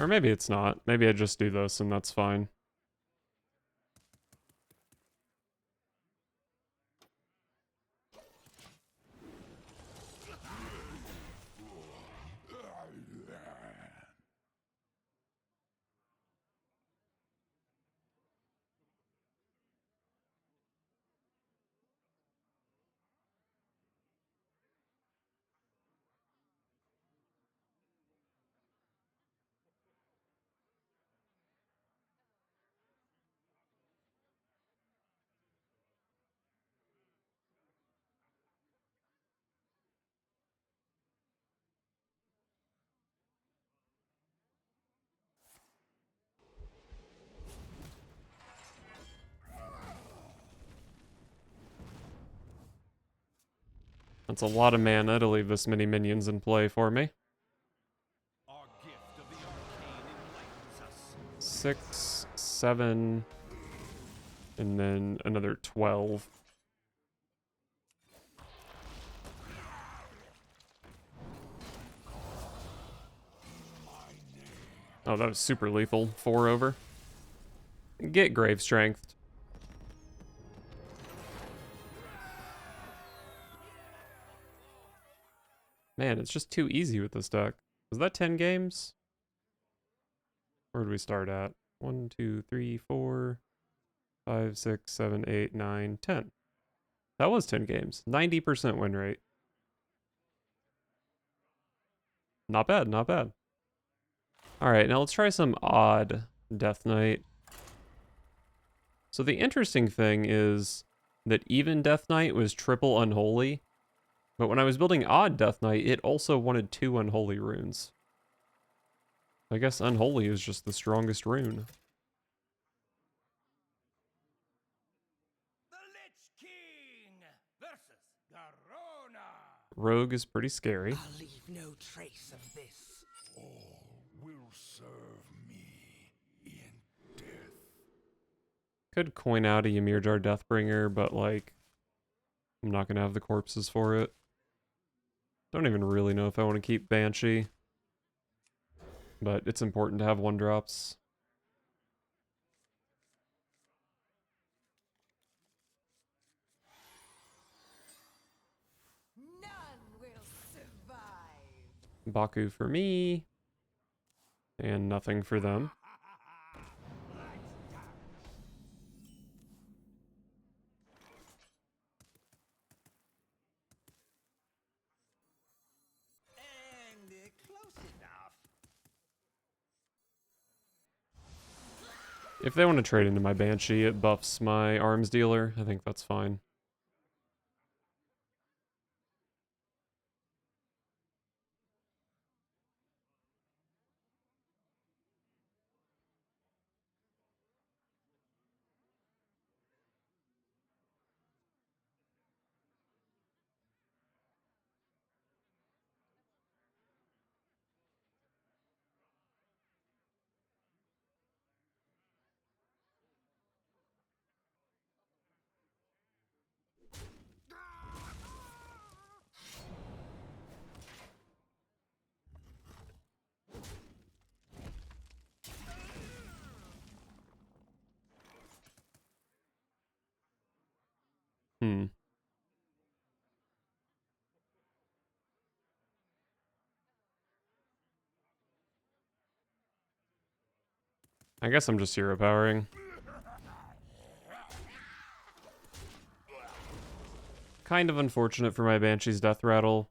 Or maybe it's not. Maybe I just do this and that's fine. That's a lot of mana to leave this many minions in play for me. Our gift of the arcane enlightens us. 6, 7, and then another 12. Oh, that was super lethal. 4 over. Get Grave Strength. Man, it's just too easy with this deck. Was that 10 games? Where did we start at? 1, 2, 3, 4, 5, 6, 7, 8, 9, 10. That was 10 games. 90% win rate. Not bad, not bad. Alright, now let's try some odd Death Knight. So the interesting thing is that even Death Knight was triple unholy, but when I was building odd Death Knight, it also wanted 2 unholy runes. I guess unholy is just the strongest rune. The Lich King versus Garona. Rogue is pretty scary. I'll leave no trace of this. All will serve me in death. Could coin out a Ymir Jar Deathbringer, but like, I'm not gonna have the corpses for it. Don't even really know if I want to keep Banshee. But it's important to have 1-drops. None will survive. Baku for me. And nothing for them. And close enough. If they want to trade into my Banshee, it buffs my arms dealer. I think that's fine. Hmm. I guess I'm just hero powering. Kind of unfortunate for my Banshee's Death Rattle.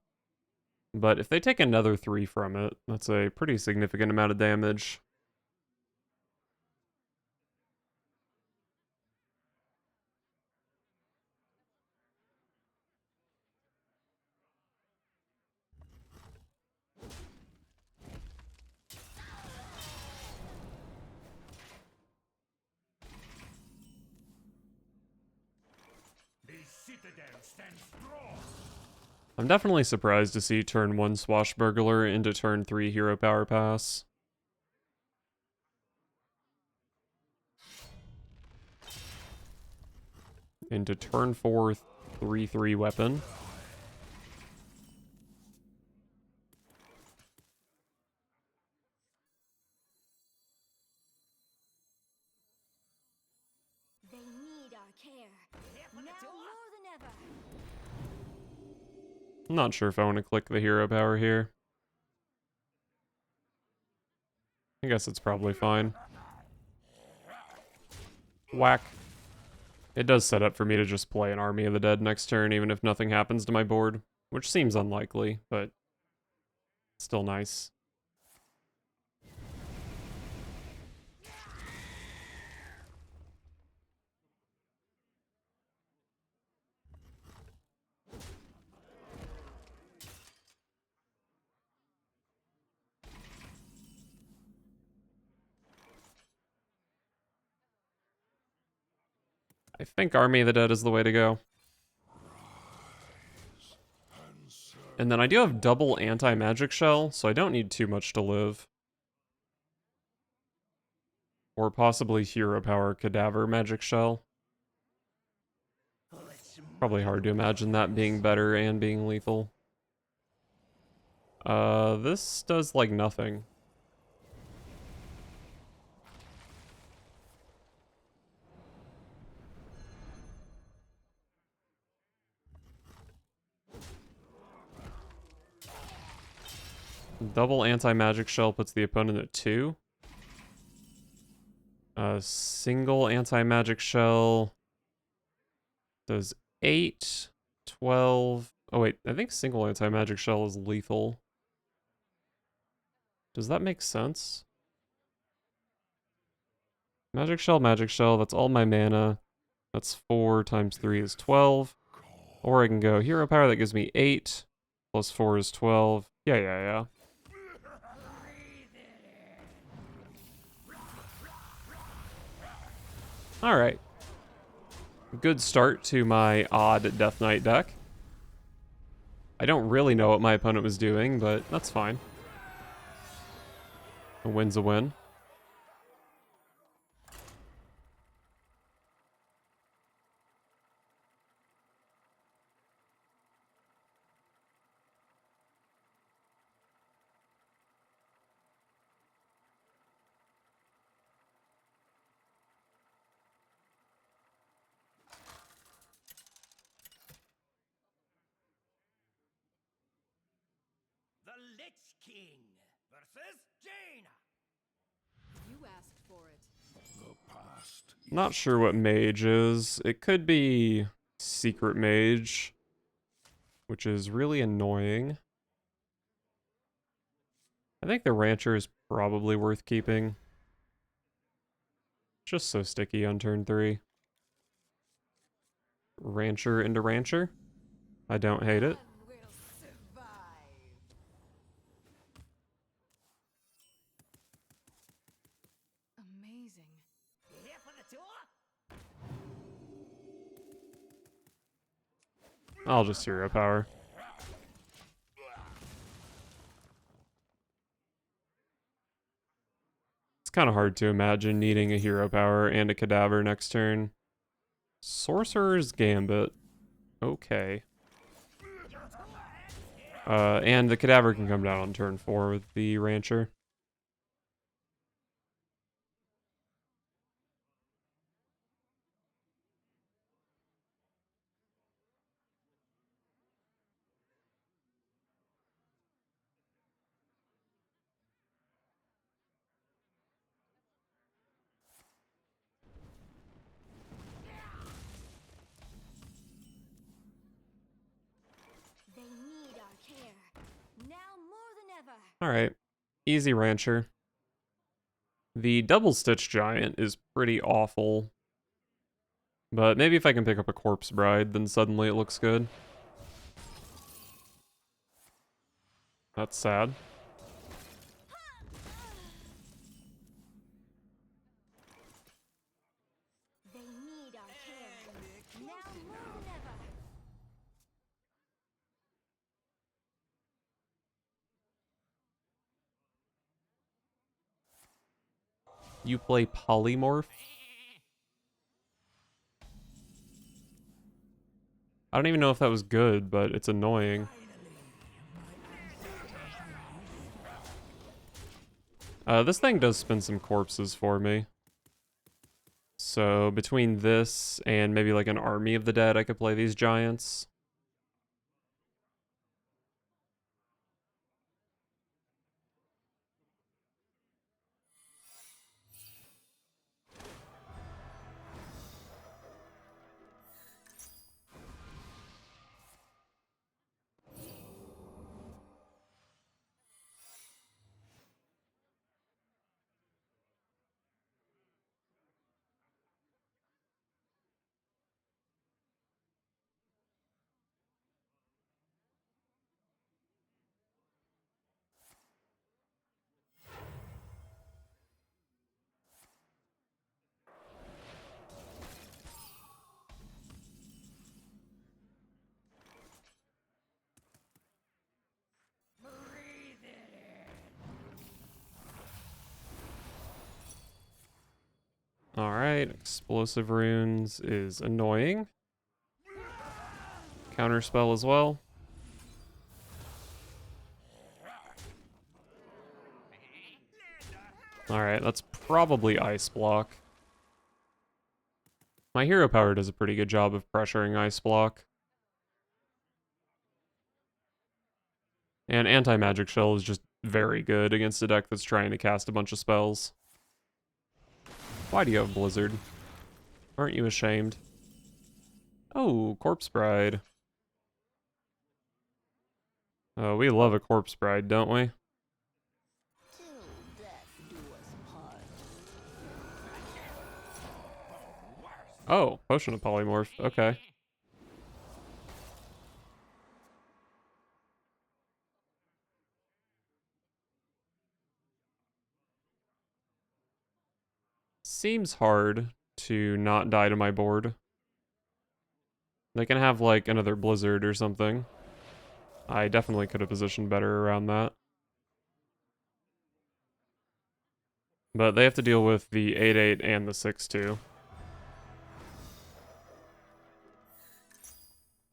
But if they take another 3 from it, that's a pretty significant amount of damage. The citadel stands strong. I'm definitely surprised to see turn 1 Swashbuckler into turn 3 Hero Power Pass. Into turn 4 3/3 weapon. never. I'm not sure if I want to click the hero power here. I guess it's probably fine. Whack. It does set up for me to just play an Army of the Dead next turn, even if nothing happens to my board, which seems unlikely, but still nice. I think Army of the Dead is the way to go. And then I do have double anti-magic shell, so I don't need too much to live. Or possibly hero power cadaver magic shell. Probably hard to imagine that being better and being lethal. This does like nothing. Double anti-magic shell puts the opponent at 2. Single anti-magic shell does 8, 12. Oh wait, I think single anti-magic shell is lethal. Does that make sense? Magic shell, that's all my mana. That's 4 times 3 is 12. Or I can go hero power, that gives me 8. Plus 4 is 12. Yeah. Alright. Good start to my odd Death Knight deck. I don't really know what my opponent was doing, but that's fine. A win's a win. The Lich King versus Jaina. You asked for it. The past. Not sure what mage is. It could be secret mage, which is really annoying. I think the rancher is probably worth keeping. Just so sticky on turn 3. Rancher into rancher. I don't hate it. None will survive. Amazing. Here for the tour? I'll just hero power. It's kind of hard to imagine needing a hero power and a cadaver next turn. Sorcerer's Gambit. Okay. And the cadaver can come down on turn 4 with the rancher. They need our care. Now more than ever. Alright. Easy rancher. The double stitch giant is pretty awful. But maybe if I can pick up a corpse bride, then suddenly it looks good. That's sad. They need our care. Now more than ever. You play polymorph? I don't even know if that was good, but it's annoying. This thing does spin some corpses for me. So between this and maybe like an Army of the Dead, I could play these giants. Alright, explosive runes is annoying. Counterspell as well. Alright, that's probably Ice Block. My hero power does a pretty good job of pressuring Ice Block. And Anti-Magic Shell is just very good against a deck that's trying to cast a bunch of spells. Why do you have Blizzard? Aren't you ashamed? Oh, Corpse Bride. Oh, we love a Corpse Bride, don't we? Oh, Potion of Polymorph. Okay. Seems hard to not die to my board. They can have, like, another Blizzard or something. I definitely could have positioned better around that. But they have to deal with the 8/8 and the 6/2.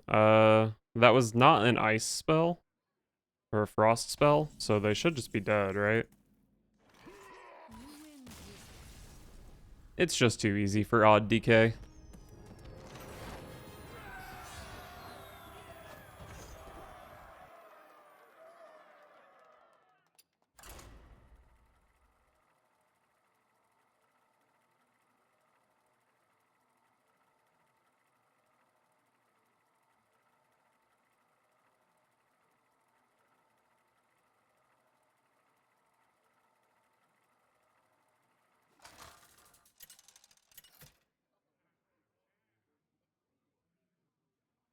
That was not an ice spell. Or a frost spell, so they should just be dead, right? It's just too easy for odd DK.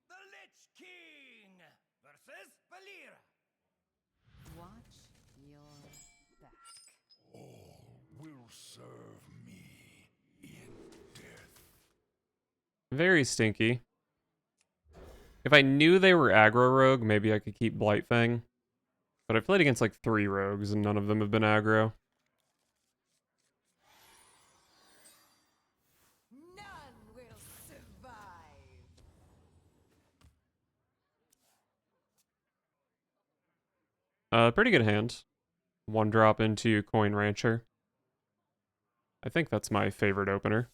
The Lich King versus Valera. Watch your back. All will serve me in death. Very stinky. If I knew they were aggro rogue, maybe I could keep Blightfang. But I've played against like 3 rogues and none of them have been aggro. None will survive. Pretty good hand. 1 drop into Coin Rancher. I think that's my favorite opener.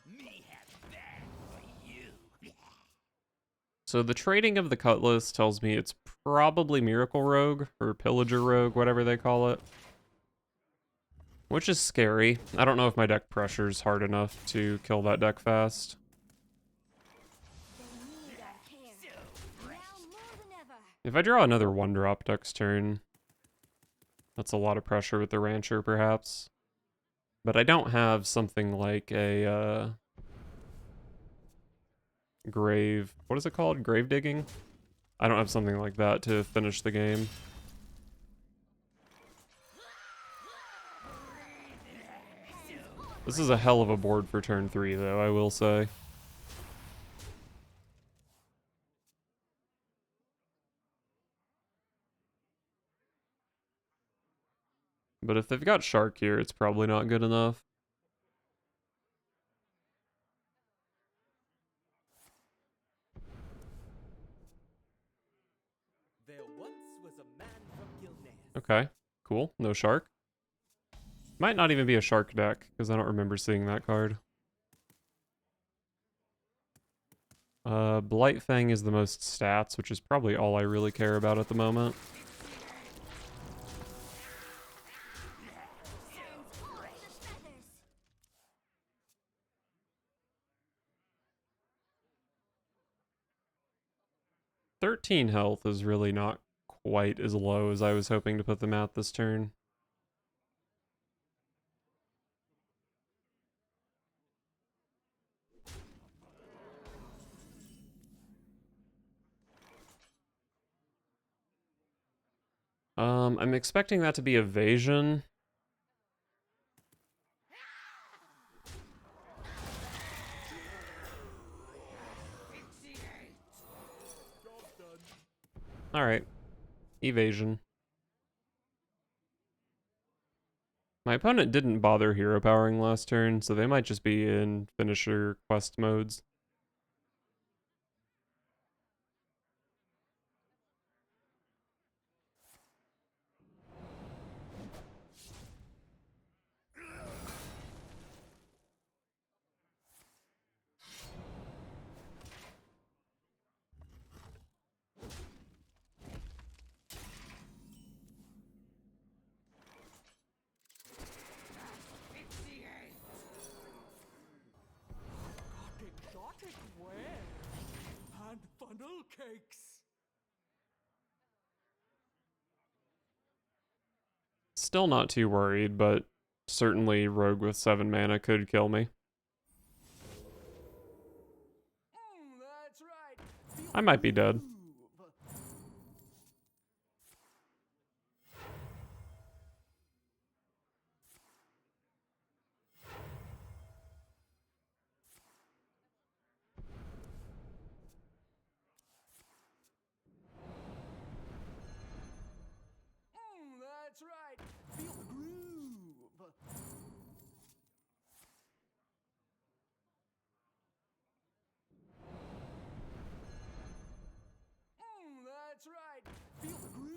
Me have that for you. So the trading of the Cutlass tells me it's probably Miracle Rogue, or Pillager Rogue, whatever they call it. Which is scary. I don't know if my deck pressure's hard enough to kill that deck fast. They need our care. Now more than ever. If I draw another 1-drop next turn, that's a lot of pressure with the Rancher, perhaps. But I don't have something like a, grave... What is it called? Grave digging? I don't have something like that to finish the game. This is a hell of a board for turn 3, though, I will say. But if they've got Shark here, it's probably not good enough. Okay, cool. No shark. Might not even be a shark deck, because I don't remember seeing that card. Blightfang is the most stats, which is probably all I really care about at the moment. Sends all the feathers. 13 health is really not quite as low as I was hoping to put them at this turn. I'm expecting that to be evasion. Alright. Evasion. My opponent didn't bother hero powering last turn, so they might just be in finisher quest modes. Exotic wares and funnel cakes. Still not too worried, but certainly Rogue with 7 mana could kill me. That's right. Feel I might be dead. groove. That's right. Feel the groove. That's right. Feel the groove.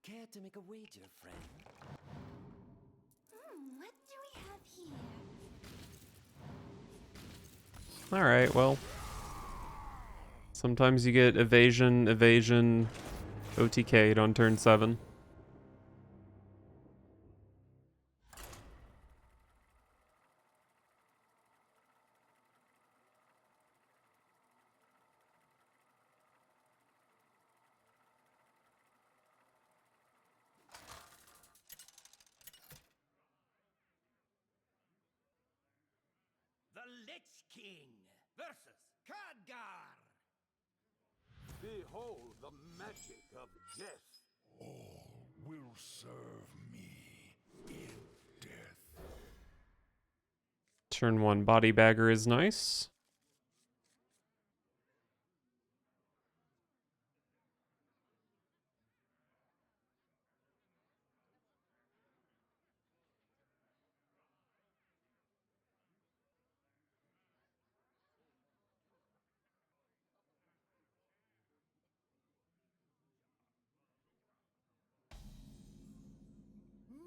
Care to make a wager, friend? What do we have here? Alright, well. Sometimes you get evasion, OTK'd on turn 7. The Lich King versus Khadgar. Behold the magic of death. All will serve me in death. Turn 1 body bagger is nice.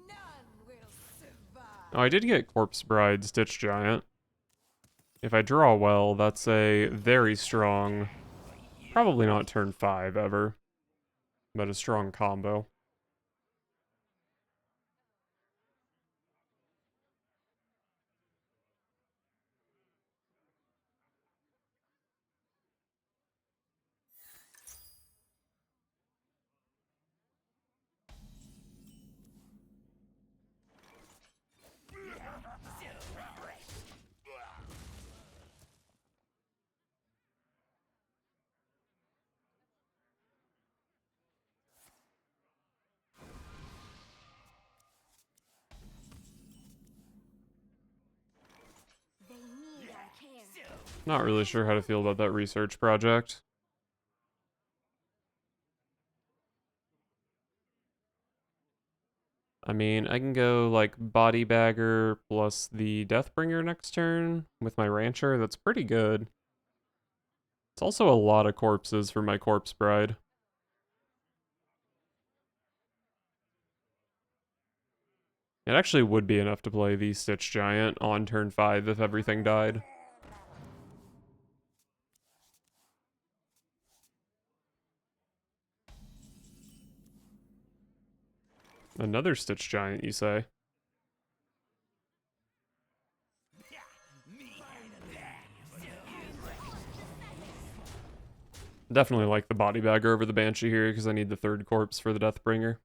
None will survive. Oh, I did get Corpse Bride, Stitch Giant. If I draw well, that's a very strong, probably not turn 5 ever, but a strong combo. Not really sure how to feel about that research project. I mean, I can go like Body Bagger plus the Deathbringer next turn with my Rancher. That's pretty good. It's also a lot of corpses for my Corpse Bride. It actually would be enough to play the Stitch Giant on turn 5 if everything died. Another Stitch Giant, you say? Definitely like the Body Bagger over the Banshee here because I need the third corpse for the Deathbringer.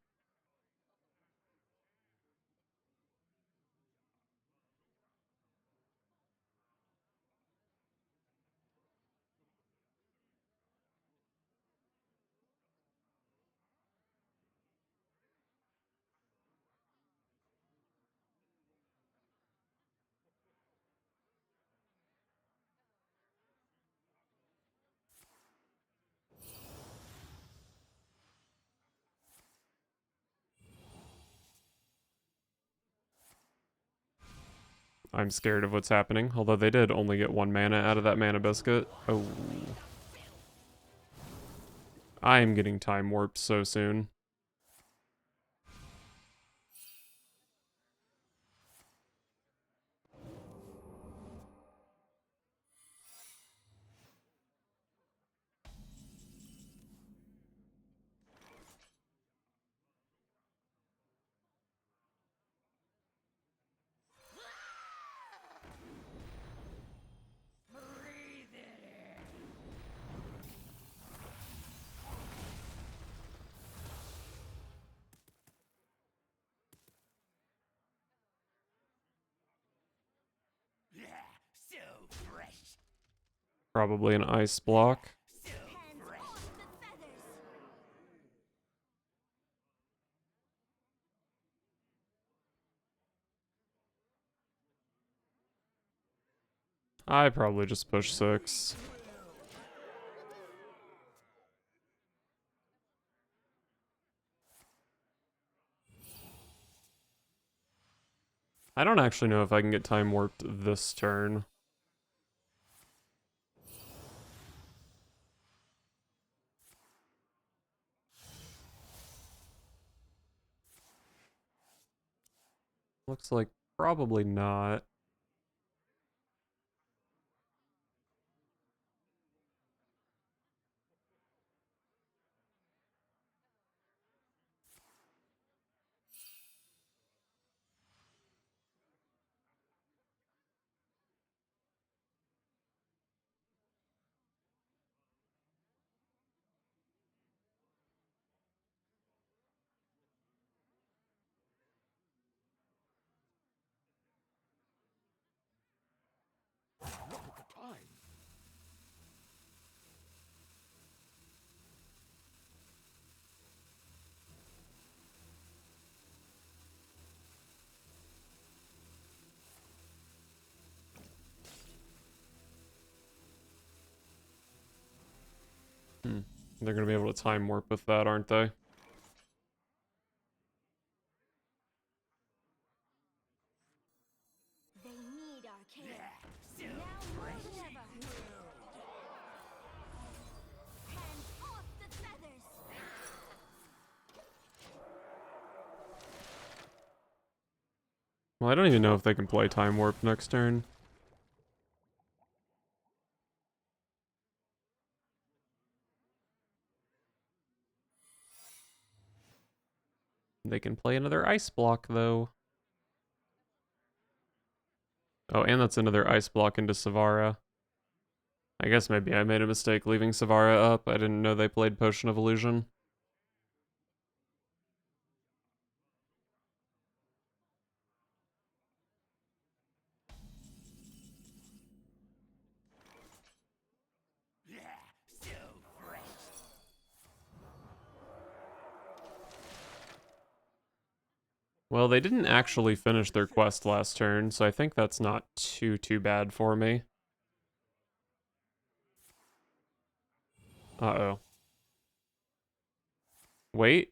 I'm scared of what's happening, although they did only get 1 mana out of that Mana Biscuit. Oh. I am getting Time Warped so soon. So fresh. Probably an Ice Block. Hands off the feathers. I probably just push 6. I don't actually know if I can get Time Warped this turn. Looks like probably not. Look at the time. They're going to be able to Time Warp with that, aren't they? They need our care. Now more than ever. Hands off the feathers. Well, I don't even know if they can play Time Warp next turn. They can play another Ice Block, though. Oh, and that's another Ice Block into Savara. I guess maybe I made a mistake leaving Savara up. I didn't know they played Potion of Illusion. So fresh. Well, they didn't actually finish their quest last turn, so I think that's not too bad for me. Uh-oh. Wait.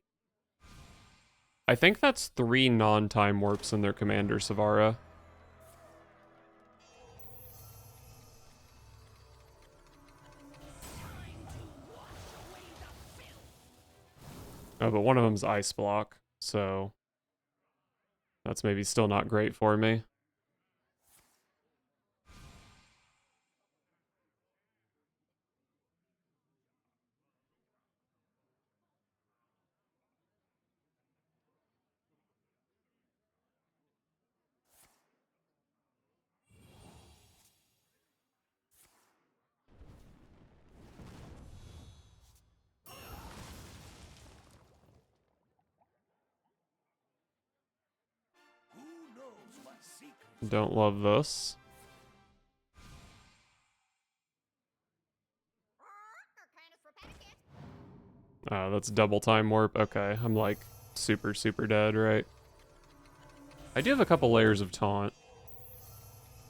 I think that's 3 non-time warps in their commander, Savara. Oh, but one of them's ice block, so that's maybe still not great for me. Who knows what secrets Don't love this. Oh, that's double time warp. Okay, I'm like super, super dead, right? I do have a couple layers of taunt.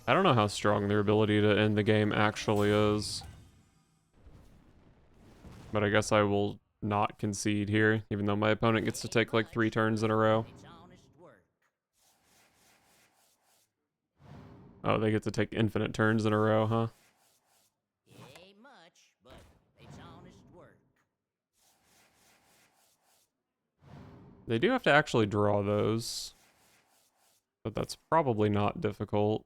I don't know how strong their ability to end the game actually is. But I guess I will not concede here, even though my opponent gets to take like 3 turns in a row. It's honest work. Oh, they get to take infinite turns in a row, huh? It ain't much, but it's honest work. They do have to actually draw those. But that's probably not difficult.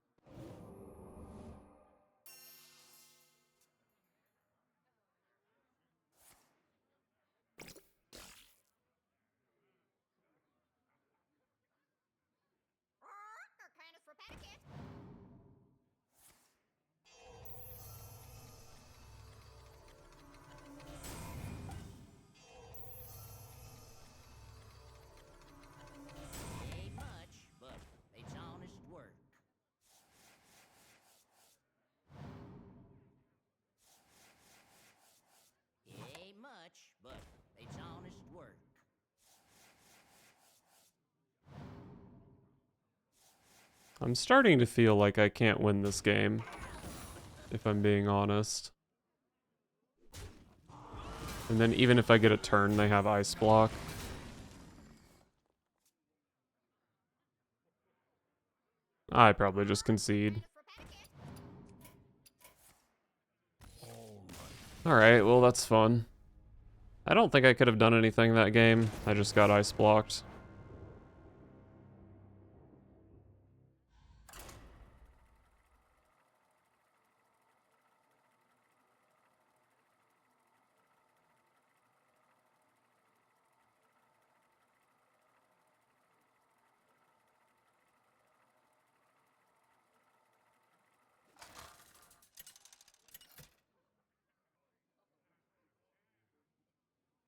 It ain't much, but it's honest work. It ain't much, but it's honest work. I'm starting to feel like I can't win this game, if I'm being honest. And then even if I get a turn, they have ice block. I probably just concede. Alright, well that's fun. I don't think I could have done anything that game. I just got ice blocked.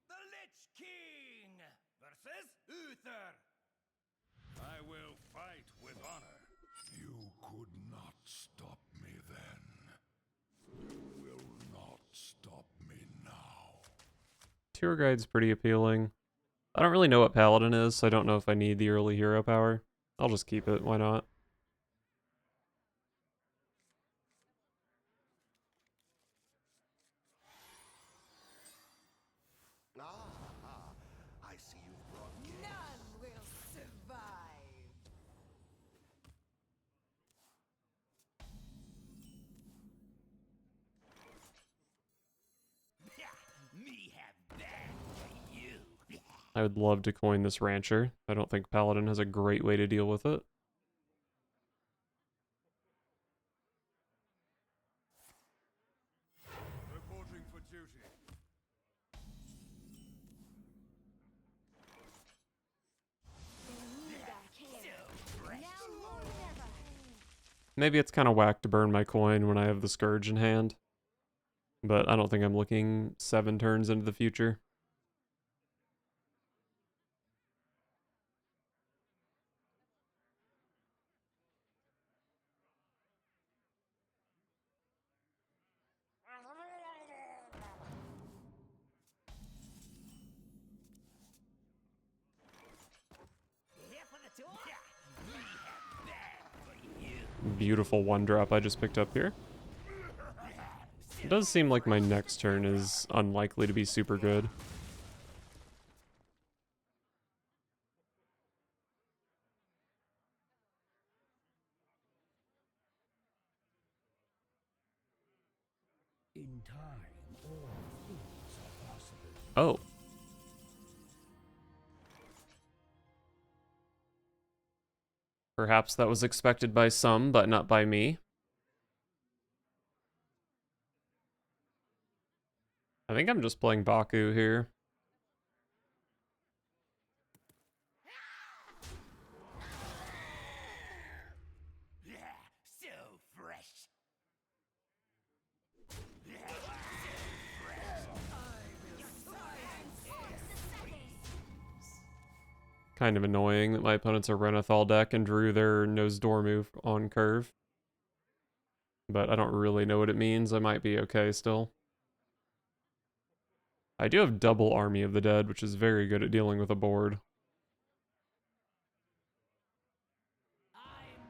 The Lich King versus Uther. I will fight with honor. You could not stop me then. You will not stop me now. Tour guide's pretty appealing. I don't really know what Paladin is, so I don't know if I need the early hero power. I'll just keep it, why not? I see you've brought None will survive. Me have that for you. I would love to coin this Rancher. I don't think Paladin has a great way to deal with it. Reporting for duty. They need our care. Now more than ever. Maybe it's kind of whack to burn my coin when I have the Scourge in hand. But I don't think I'm looking 7 turns into the future. Here for the tour? Me have that for you. Beautiful 1-drop I just picked up here. It does seem like my next turn is unlikely to be super good. In time, all things are possible. Oh. Perhaps that was expected by some, but not by me. I think I'm just playing Baku here. Yeah, so fresh. Kind of annoying that my opponents are Renathal deck and drew their nose door move on curve. But I don't really know what it means. I might be okay still. I do have double Army of the Dead, which is very good at dealing with a board. I'm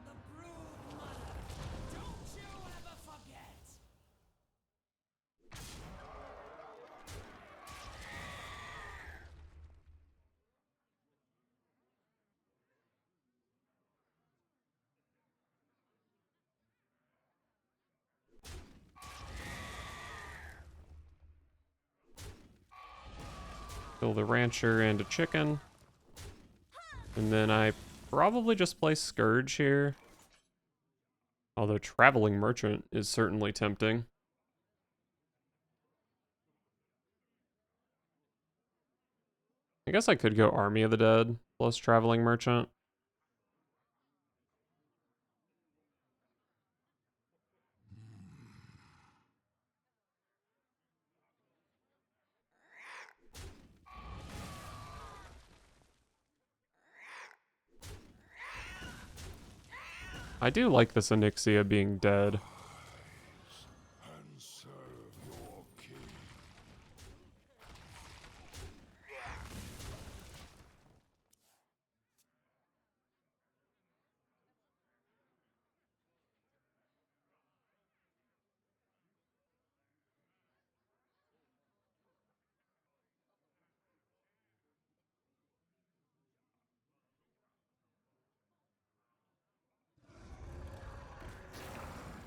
the brood mother. Don't you ever forget. Kill the Rancher and a Chicken. And then I probably just play Scourge here. Although Traveling Merchant is certainly tempting. I guess I could go Army of the Dead plus Traveling Merchant. I do like this Onyxia being dead. And serve your king.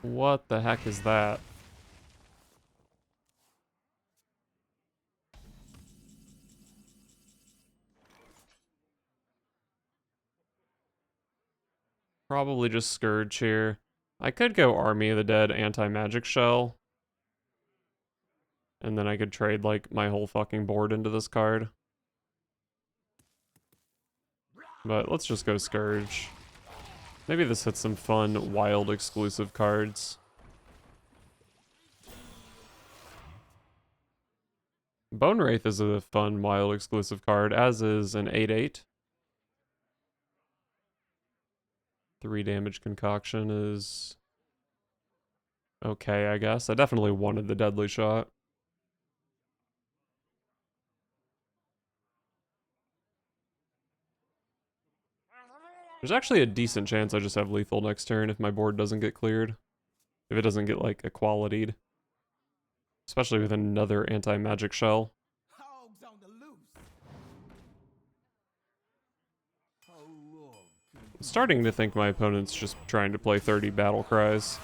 What the heck is that? Probably just Scourge here. I could go Army of the Dead anti-magic shell. And then I could trade like my whole fucking board into this card. But let's just go Scourge. Maybe this hits some fun, wild exclusive cards. Bone Wraith is a fun, wild exclusive card, as is an 8/8. 3 damage concoction is okay, I guess. I definitely wanted the deadly shot. There's actually a decent chance I just have lethal next turn if my board doesn't get cleared. If it doesn't get, like, equality'd. Especially with another anti-magic shell. Hogs on the loose. How long can I'm starting to think my opponent's just trying to play 30 battle cries.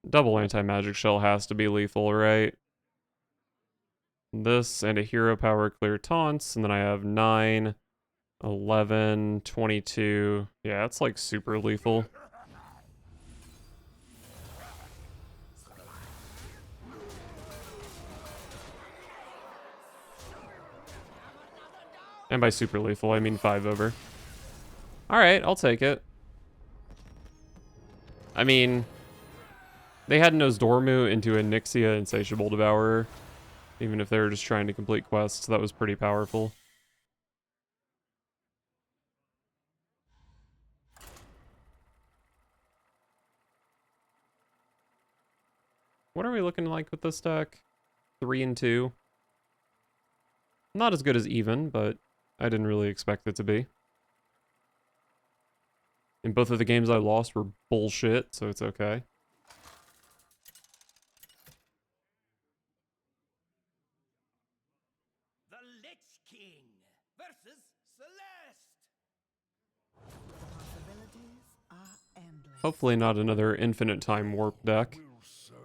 Double anti-magic shell has to be lethal, right? This and a hero power clear taunts, and then I have 9, 11, 22. Yeah, it's like super lethal. And by super lethal, I mean 5 over. Alright, I'll take it. I mean, they had Nozdormu into a Nixia Insatiable Devourer. Even if they were just trying to complete quests, that was pretty powerful. What are we looking like with this deck? 3 and 2. Not as good as even, but I didn't really expect it to be. And both of the games I lost were bullshit, so it's okay. The Lich King versus Celeste. Possibilities are endless. Hopefully not another infinite time warp deck. Will serve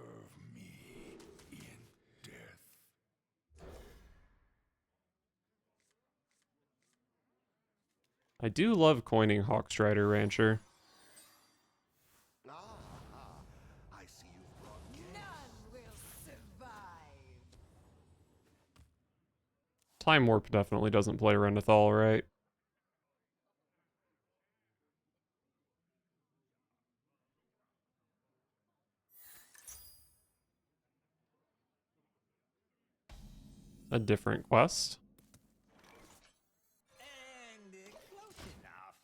me in death. I do love coining Hawkstrider Rancher. I see you've brought None will survive. Time warp definitely doesn't play Renethal, right? A different quest. And close enough.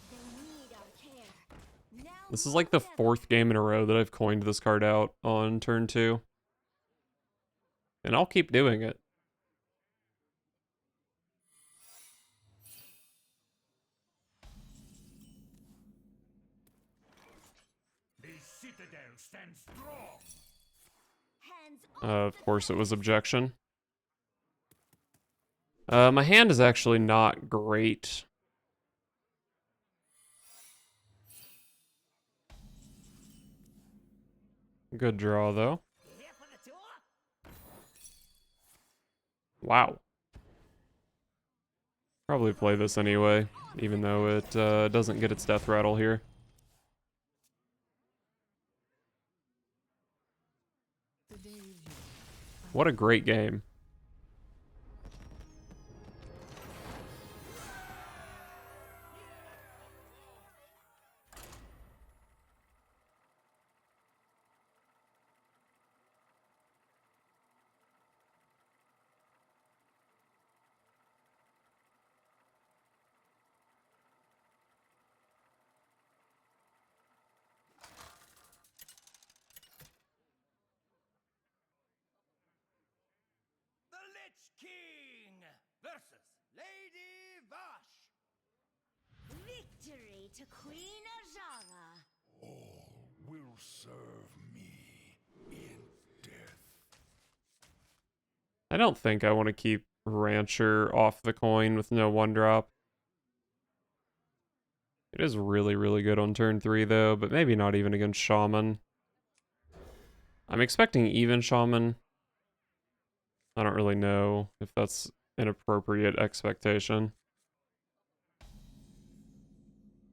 They need our care. Now This is more like the than ever. 4th game in a row that I've coined this card out on turn 2. And I'll keep doing it. The Citadel stands strong. Hands Of course it was objection. My hand is actually not great. Good draw, though. Here for the tour? Wow. Probably play this anyway, even though it doesn't get its death rattle here. What a great game. The Lich King versus Lady Vash. victory to Queen Ajana. all will serve me in death. I don't think I want to keep Rancher off the coin with no 1-drop. It is really, really good on turn 3, though, but maybe not even against Shaman. I'm expecting even Shaman. I don't really know if that's an appropriate expectation.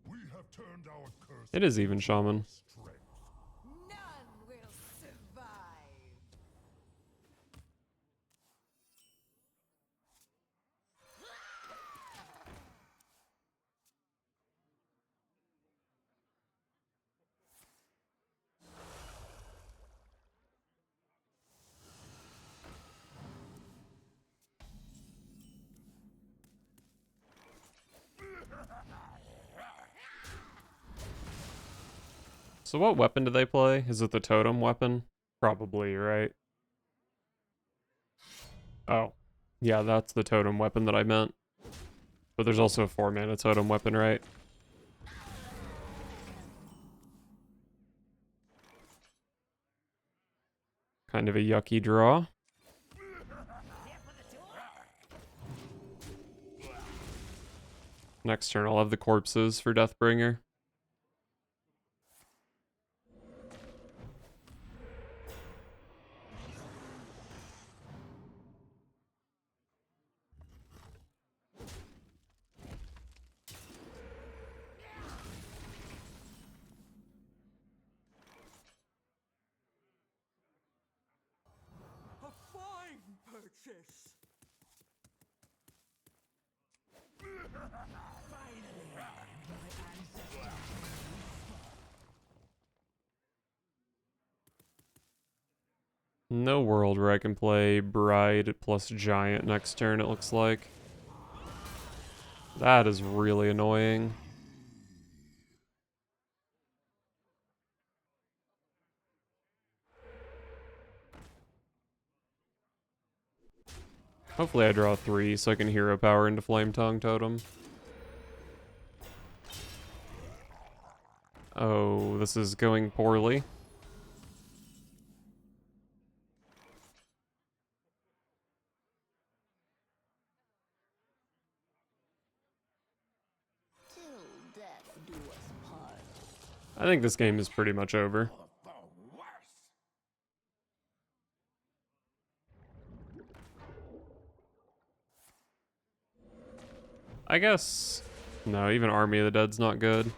We have turned our curse. It is even Shaman. Strength. None will survive. So what weapon do they play? Is it the totem weapon? Probably, right? Oh. Yeah, that's the totem weapon that I meant. But there's also a 4-mana totem weapon, right? Kind of a yucky draw. Next turn I'll have the corpses for Deathbringer. A fine purchase. No world where I can play Bride plus Giant next turn, it looks like. That is really annoying. Hopefully I draw 3 so I can hero power into Flame Tongue Totem. Oh, this is going poorly. Till death do us part. I think this game is pretty much over. For worse. I guess... No, even Army of the Dead's not good.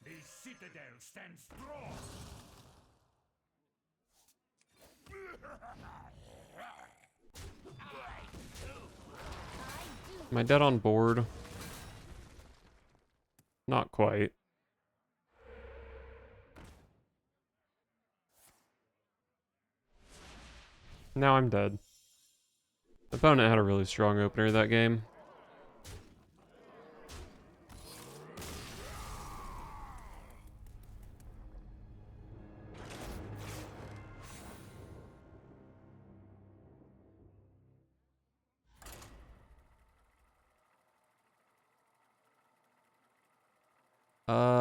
The citadel stands strong. Am I dead on board? Not quite. Now I'm dead. The opponent had a really strong opener that game.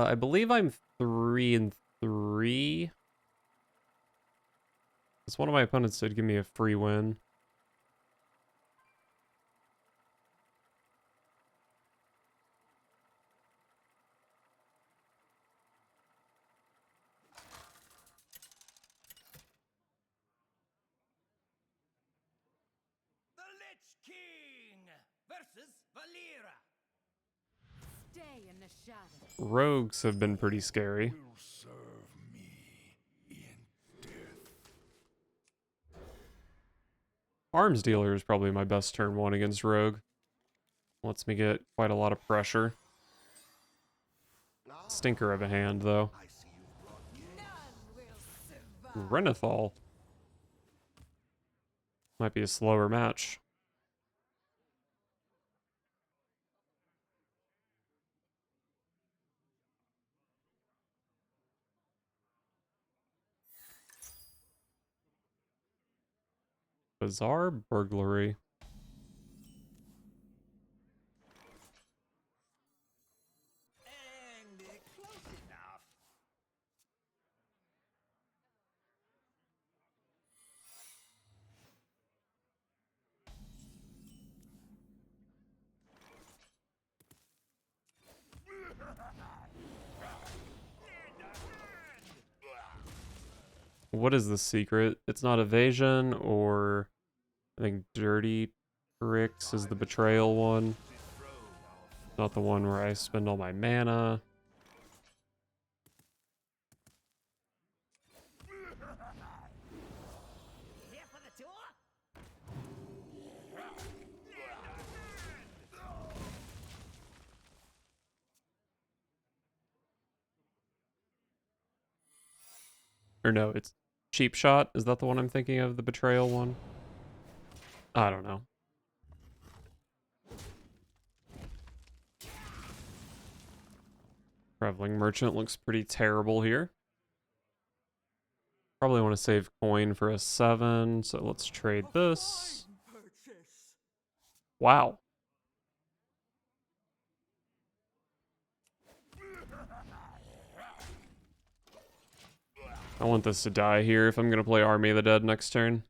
I believe I'm 3-3. Because one of my opponents did give me a free win. The Lich King versus Valera. Stay in the shadows. Rogues have been pretty scary. Will serve me in death. Arms Dealer is probably my best turn 1 against Rogue. Lets me get quite a lot of pressure. Stinker of a hand, though. I see you brought None will survive. Renethal. Might be a slower match. Bizarre Burglary. And close enough. What is the secret? It's not evasion, or I think Dirty Tricks is the betrayal one. Not the one where I spend all my mana. Here for the tour? Or no, it's Cheap Shot. Is that the one I'm thinking of? The betrayal one? I don't know. Traveling Merchant looks pretty terrible here. Probably want to save coin for a 7, so let's trade this. Wow. I want this to die here if I'm going to play Army of the Dead next turn.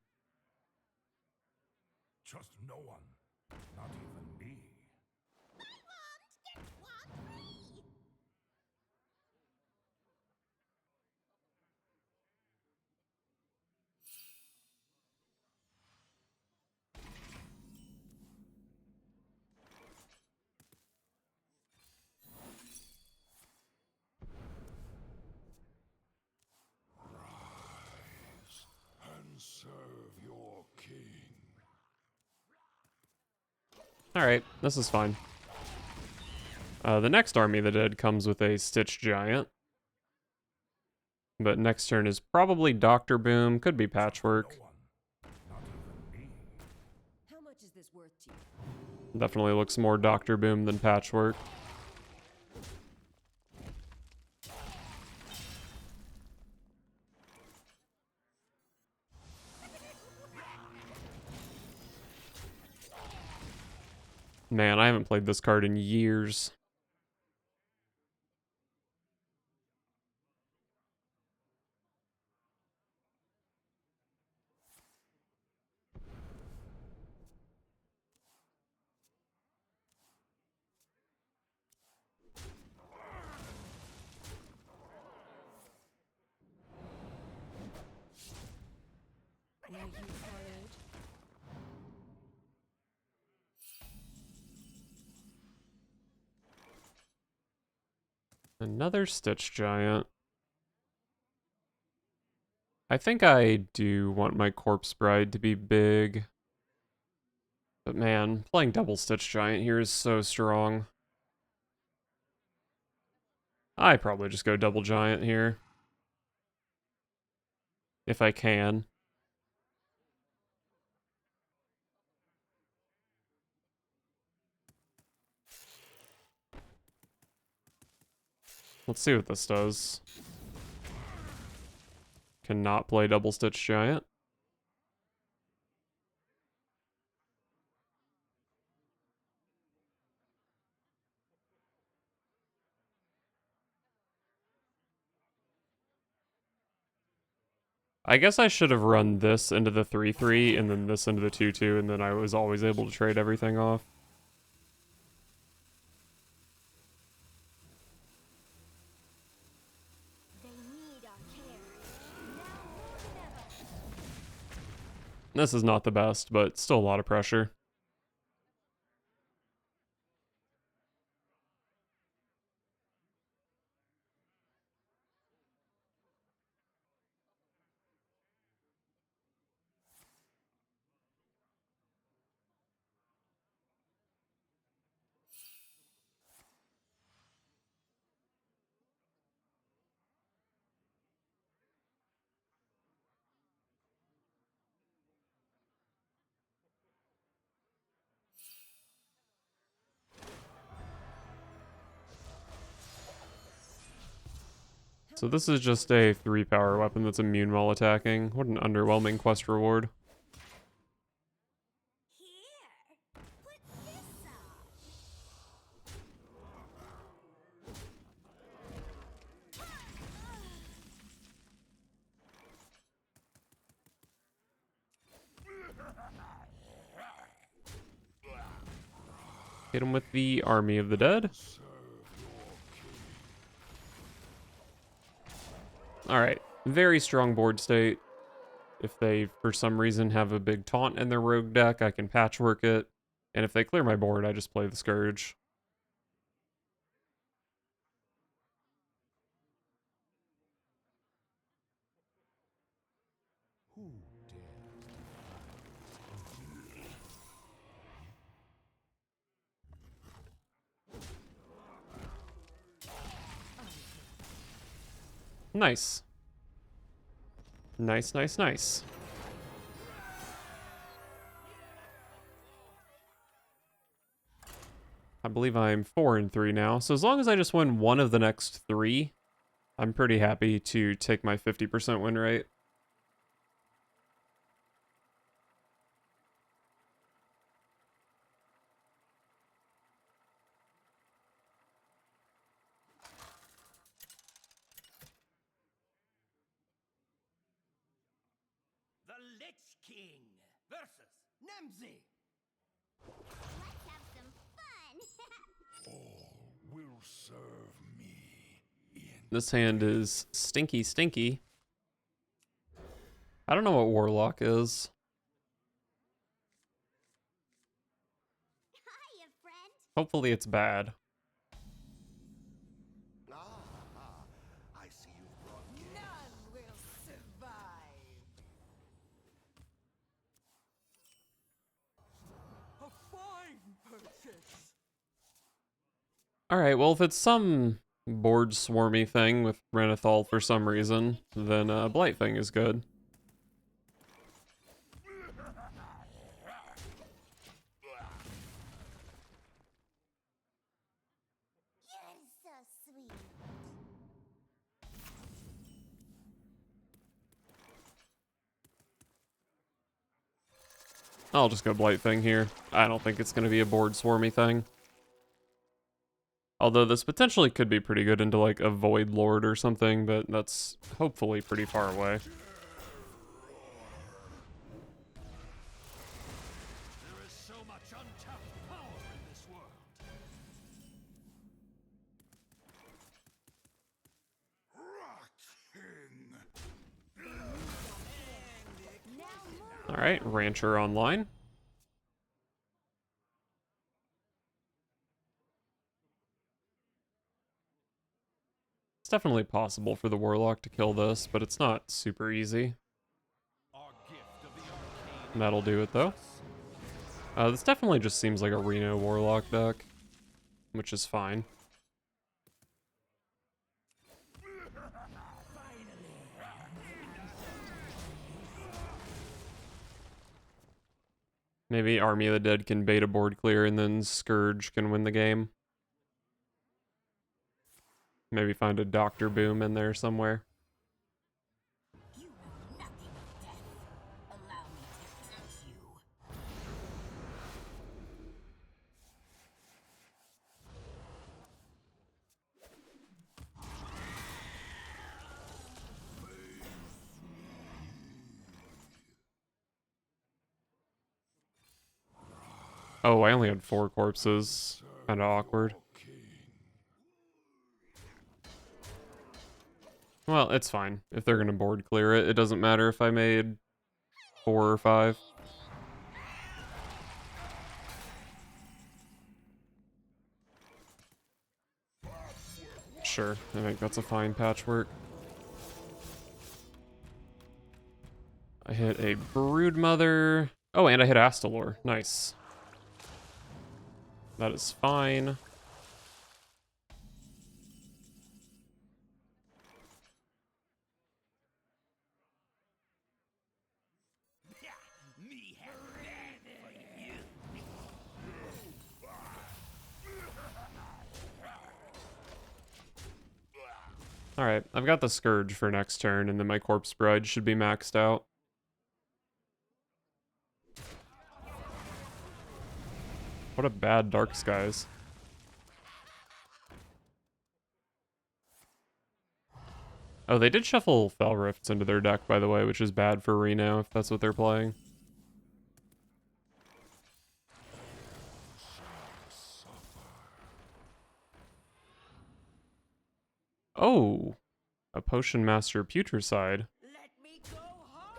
Trust no one, not even me. Alright, this is fine. The next Army of the Dead comes with a Stitch Giant. But next turn is probably Dr. Boom, could be Patchwork. How much is this worth to you? Definitely looks more Dr. Boom than Patchwork. Man, I haven't played this card in years. Now you followed. Another Stitch Giant. I think I do want my Corpse Bride to be big. But man, playing double Stitch Giant here is so strong. I probably just go double Giant here. If I can. Let's see what this does. Cannot play double Stitch Giant. I guess I should have run this into the 3-3 and then this into the 2-2, and then I was always able to trade everything off. They need our care. Now more than ever. This is not the best, but still a lot of pressure. So this is just a 3-power weapon that's immune while attacking. What an underwhelming quest reward. Here, put this on. Hit him with the Army of the Dead. Alright, very strong board state. If they, for some reason, have a big taunt in their rogue deck, I can patchwork it. And if they clear my board, I just play the Scourge. Nice. Nice, nice, nice. I believe I'm 4-3 now. So as long as I just win one of the next 3, I'm pretty happy to take my 50% win rate. The Lich King versus Nemzi. Let's have some fun. All will serve me in This hand is stinky, stinky. I don't know what Warlock is. Hiya, friend. Hopefully it's bad. I see you've brought None will survive. A fine person. Alright, well, if it's some board swarmy thing with Renethal for some reason, then Blight thing is good. You're so sweet. I'll just go Blight thing here. I don't think it's going to be a board swarmy thing. Although this potentially could be pretty good into like a Void Lord or something, but that's hopefully pretty far away. There is so much untapped power in this world. Alright, Rancher online. It's definitely possible for the Warlock to kill this, but it's not super easy. Our gift of the arcane. That'll do it though. This definitely just seems like a Reno Warlock deck, which is fine. Maybe Army of the Dead can bait a board clear and then Scourge can win the game. Maybe find a Dr. Boom in there somewhere. You know nothing of death. Allow me to hurt you. Oh, I only had 4 corpses. Kinda awkward. Well, it's fine. If they're gonna board clear it, it doesn't matter if I made 4 or 5. Sure, I think that's a fine patchwork. I hit a Broodmother. Oh, and I hit Astalor. Nice. That is fine. Me have that for you. Alright, I've got the Scourge for next turn, and then my Corpse Bride should be maxed out. What a bad Dark Skies. Oh, they did shuffle Fell Rifts into their deck, by the way, which is bad for Reno, if that's what they're playing. Oh, a Potion Master Putricide. Let me go home.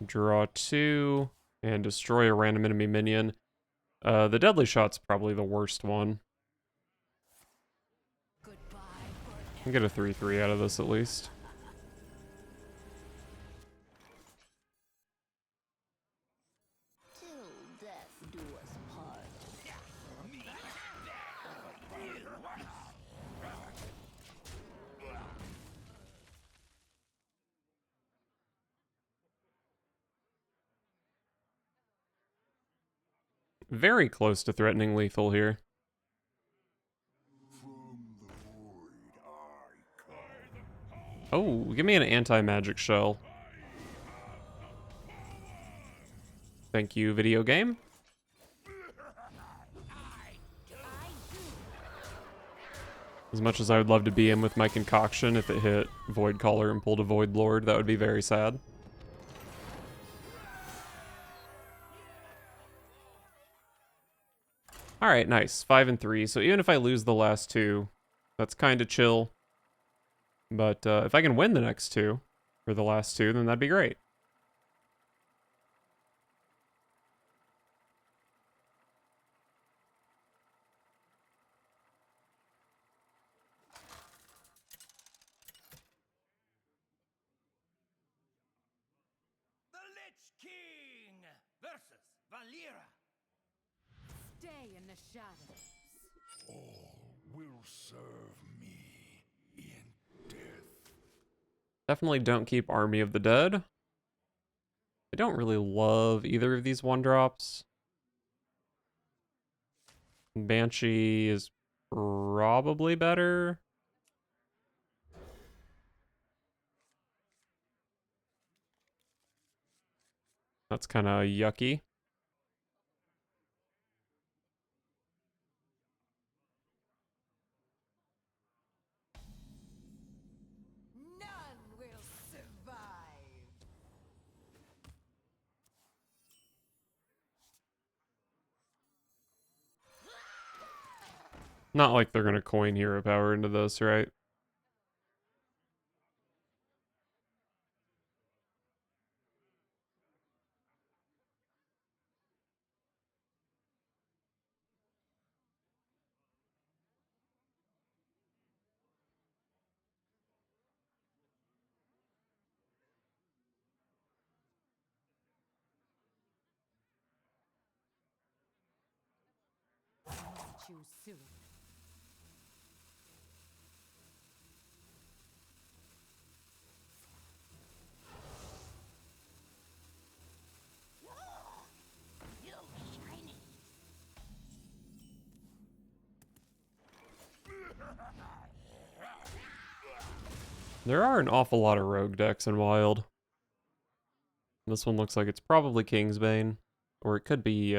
Draw 2, and destroy a random enemy minion. The Deadly Shot's probably the worst one. Goodbye I can get a 3/3 out of this at least. Till death do us part. Very close to threatening lethal here. Oh, give me an anti-magic shell. Thank you, video game. As much as I would love to be in with my concoction, if it hit Void Caller and pulled a Void Lord, that would be very sad. Alright, nice. 5 and 3. So even if I lose the last 2, that's kind of chill. But if I can win the next 2, or the last 2, then that'd be great. The Lich King versus Valera. Stay in the shadows. All will serve me in death. Definitely don't keep Army of the Dead. I don't really love either of these 1-drops. Banshee is probably better. That's kind of yucky. None will survive. Not like they're gonna coin hero power into this, right? I must choose soon. You shiny. There are an awful lot of rogue decks in Wild. This one looks like it's probably Kingsbane. Or it could be,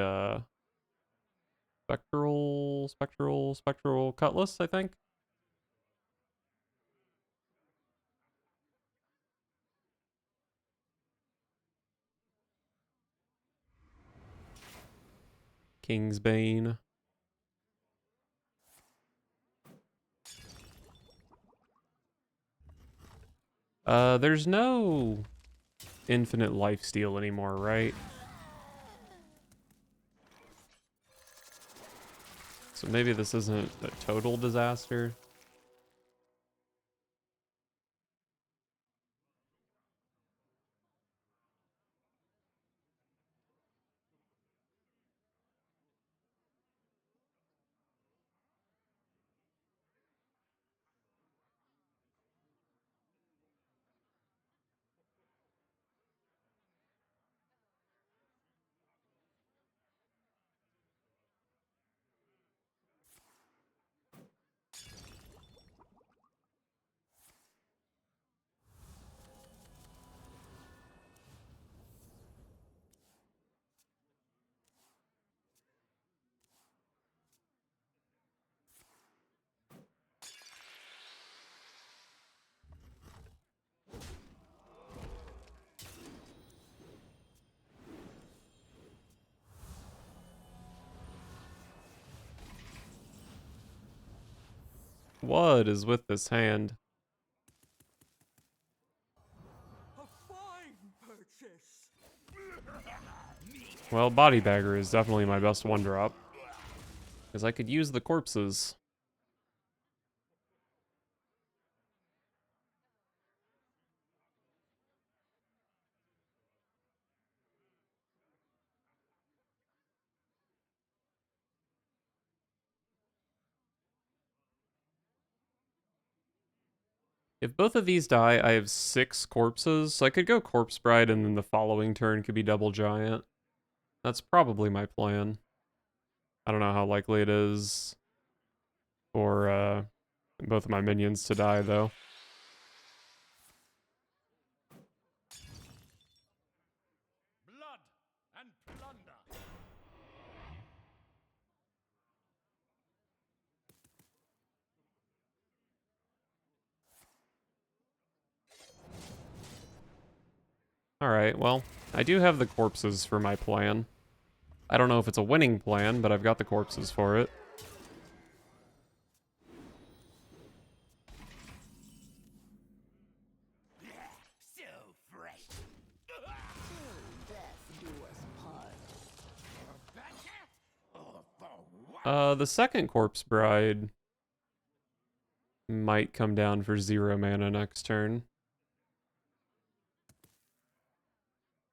Spectral Cutlass, I think. Kingsbane. There's no infinite lifesteal anymore, right? So maybe this isn't a total disaster. What is with this hand? A fine purchase. Well, Body Bagger is definitely my best 1-drop. Because I could use the corpses. If both of these die, I have 6 corpses, so I could go Corpse Bride and then the following turn could be Double Giant. That's probably my plan. I don't know how likely it is for both of my minions to die, though. Blood and plunder. Alright, well, I do have the corpses for my plan. I don't know if it's a winning plan, but I've got the corpses for it. So fresh. Death do us part. The second Corpse Bride might come down for 0 mana next turn.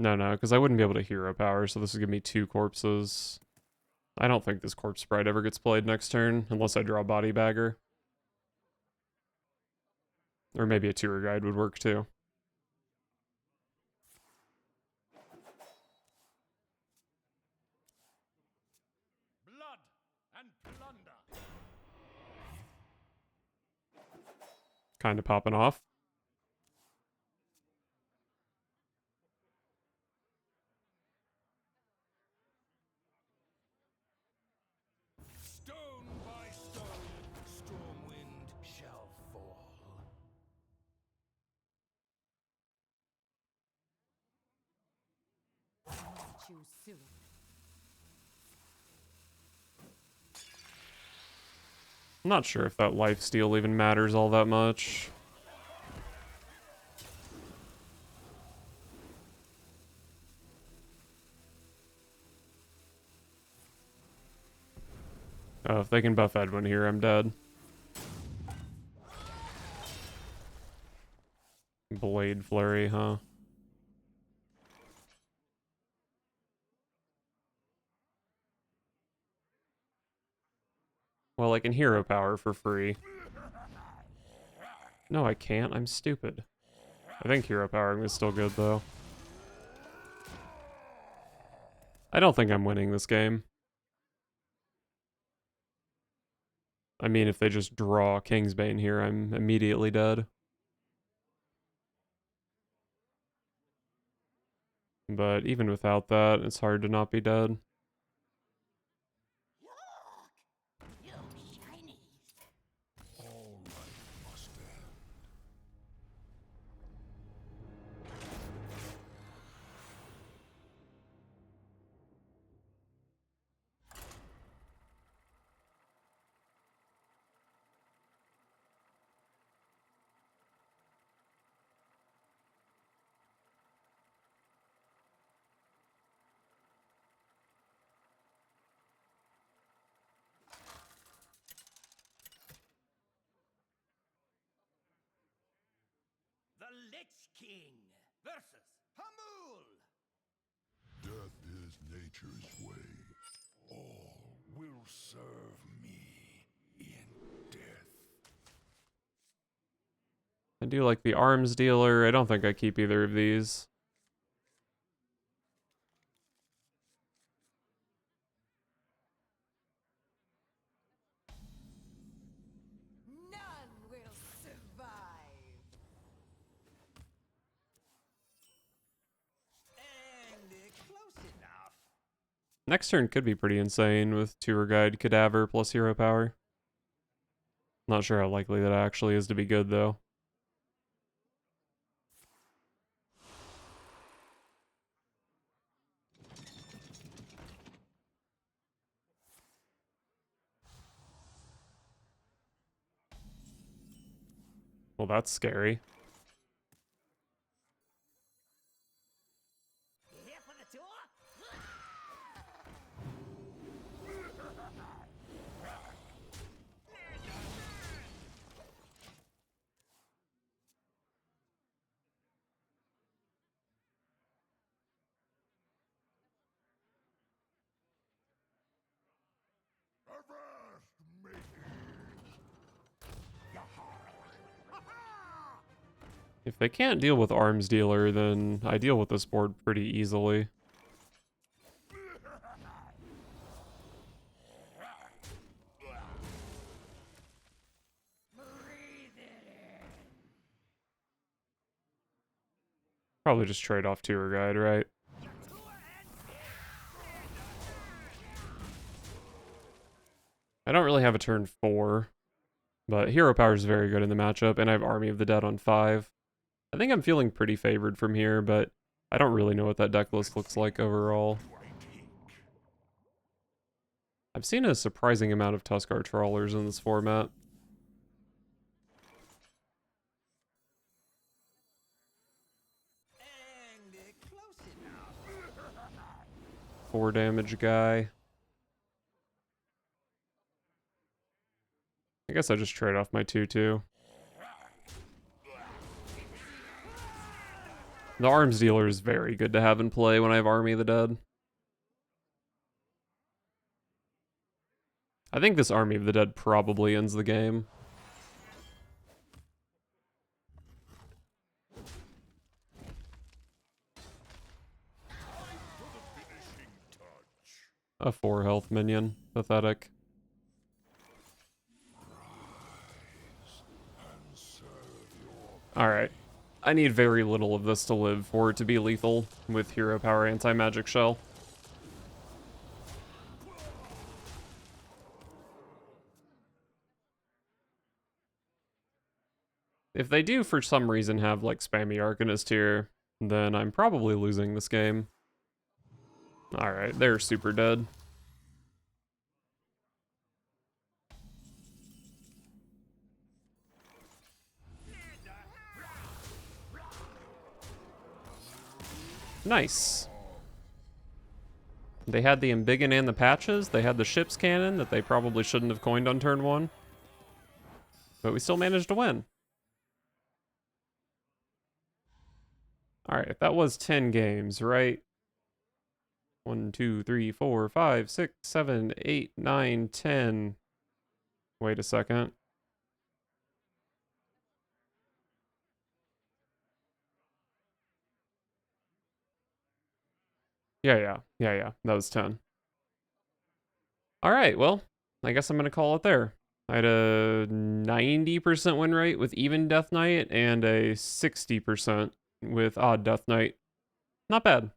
No, because I wouldn't be able to hero power, so this would give me 2 corpses. I don't think this corpse sprite ever gets played next turn, unless I draw body bagger. Or maybe a tour guide would work too. Blood and plunder. Kind of popping off. Stone by stone, Stormwind shall fall. I must choose soon. I'm not sure if that lifesteal even matters all that much. Oh, if they can buff Edwin here, I'm dead. Blade Flurry, huh? Well, I can hero power for free. No, I can't. I'm stupid. I think hero powering is still good, though. I don't think I'm winning this game. I mean, if they just draw Kingsbane here, I'm immediately dead. But even without that, it's hard to not be dead. Look! You shinies! All life must end. The Lich King versus Hamul. Death is nature's way. All will serve me in death. I do like the arms dealer. I don't think I keep either of these. None will survive. And close enough. Next turn could be pretty insane with Tour Guide, Cadaver, plus hero power. Not sure how likely that actually is to be good, though. Well, that's scary. Here for the tour? Avast, matey! If they can't deal with arms dealer, then I deal with this board pretty easily. Probably just trade off Tour Guide, right? I don't really have a turn 4, but hero power is very good in the matchup, and I have Army of the Dead on 5. I think I'm feeling pretty favored from here, but I don't really know what that deck list looks like overall. I've seen a surprising amount of Tuskar Trawlers in this format. And close enough. 4 damage guy. I guess I just trade off my 2/2. The arms dealer is very good to have in play when I have Army of the Dead. I think this Army of the Dead probably ends the game. A 4 health minion. Pathetic. Alright. I need very little of this to live for it to be lethal with Hero Power Anti-Magic Shell. If they do for some reason have like spammy Arcanist here, then I'm probably losing this game. Alright, they're super dead. Nice. They had the Embiggen and the Patches. They had the ship's cannon that they probably shouldn't have coined on turn 1. But we still managed to win. Alright, that was 10 games, right? 1, 2, 3, 4, 5, 6, 7, 8, 9, 10. Wait a second. Yeah. That was 10. Alright, well, I guess I'm going to call it there. I had a 90% win rate with even Death Knight and a 60% with odd Death Knight. Not bad.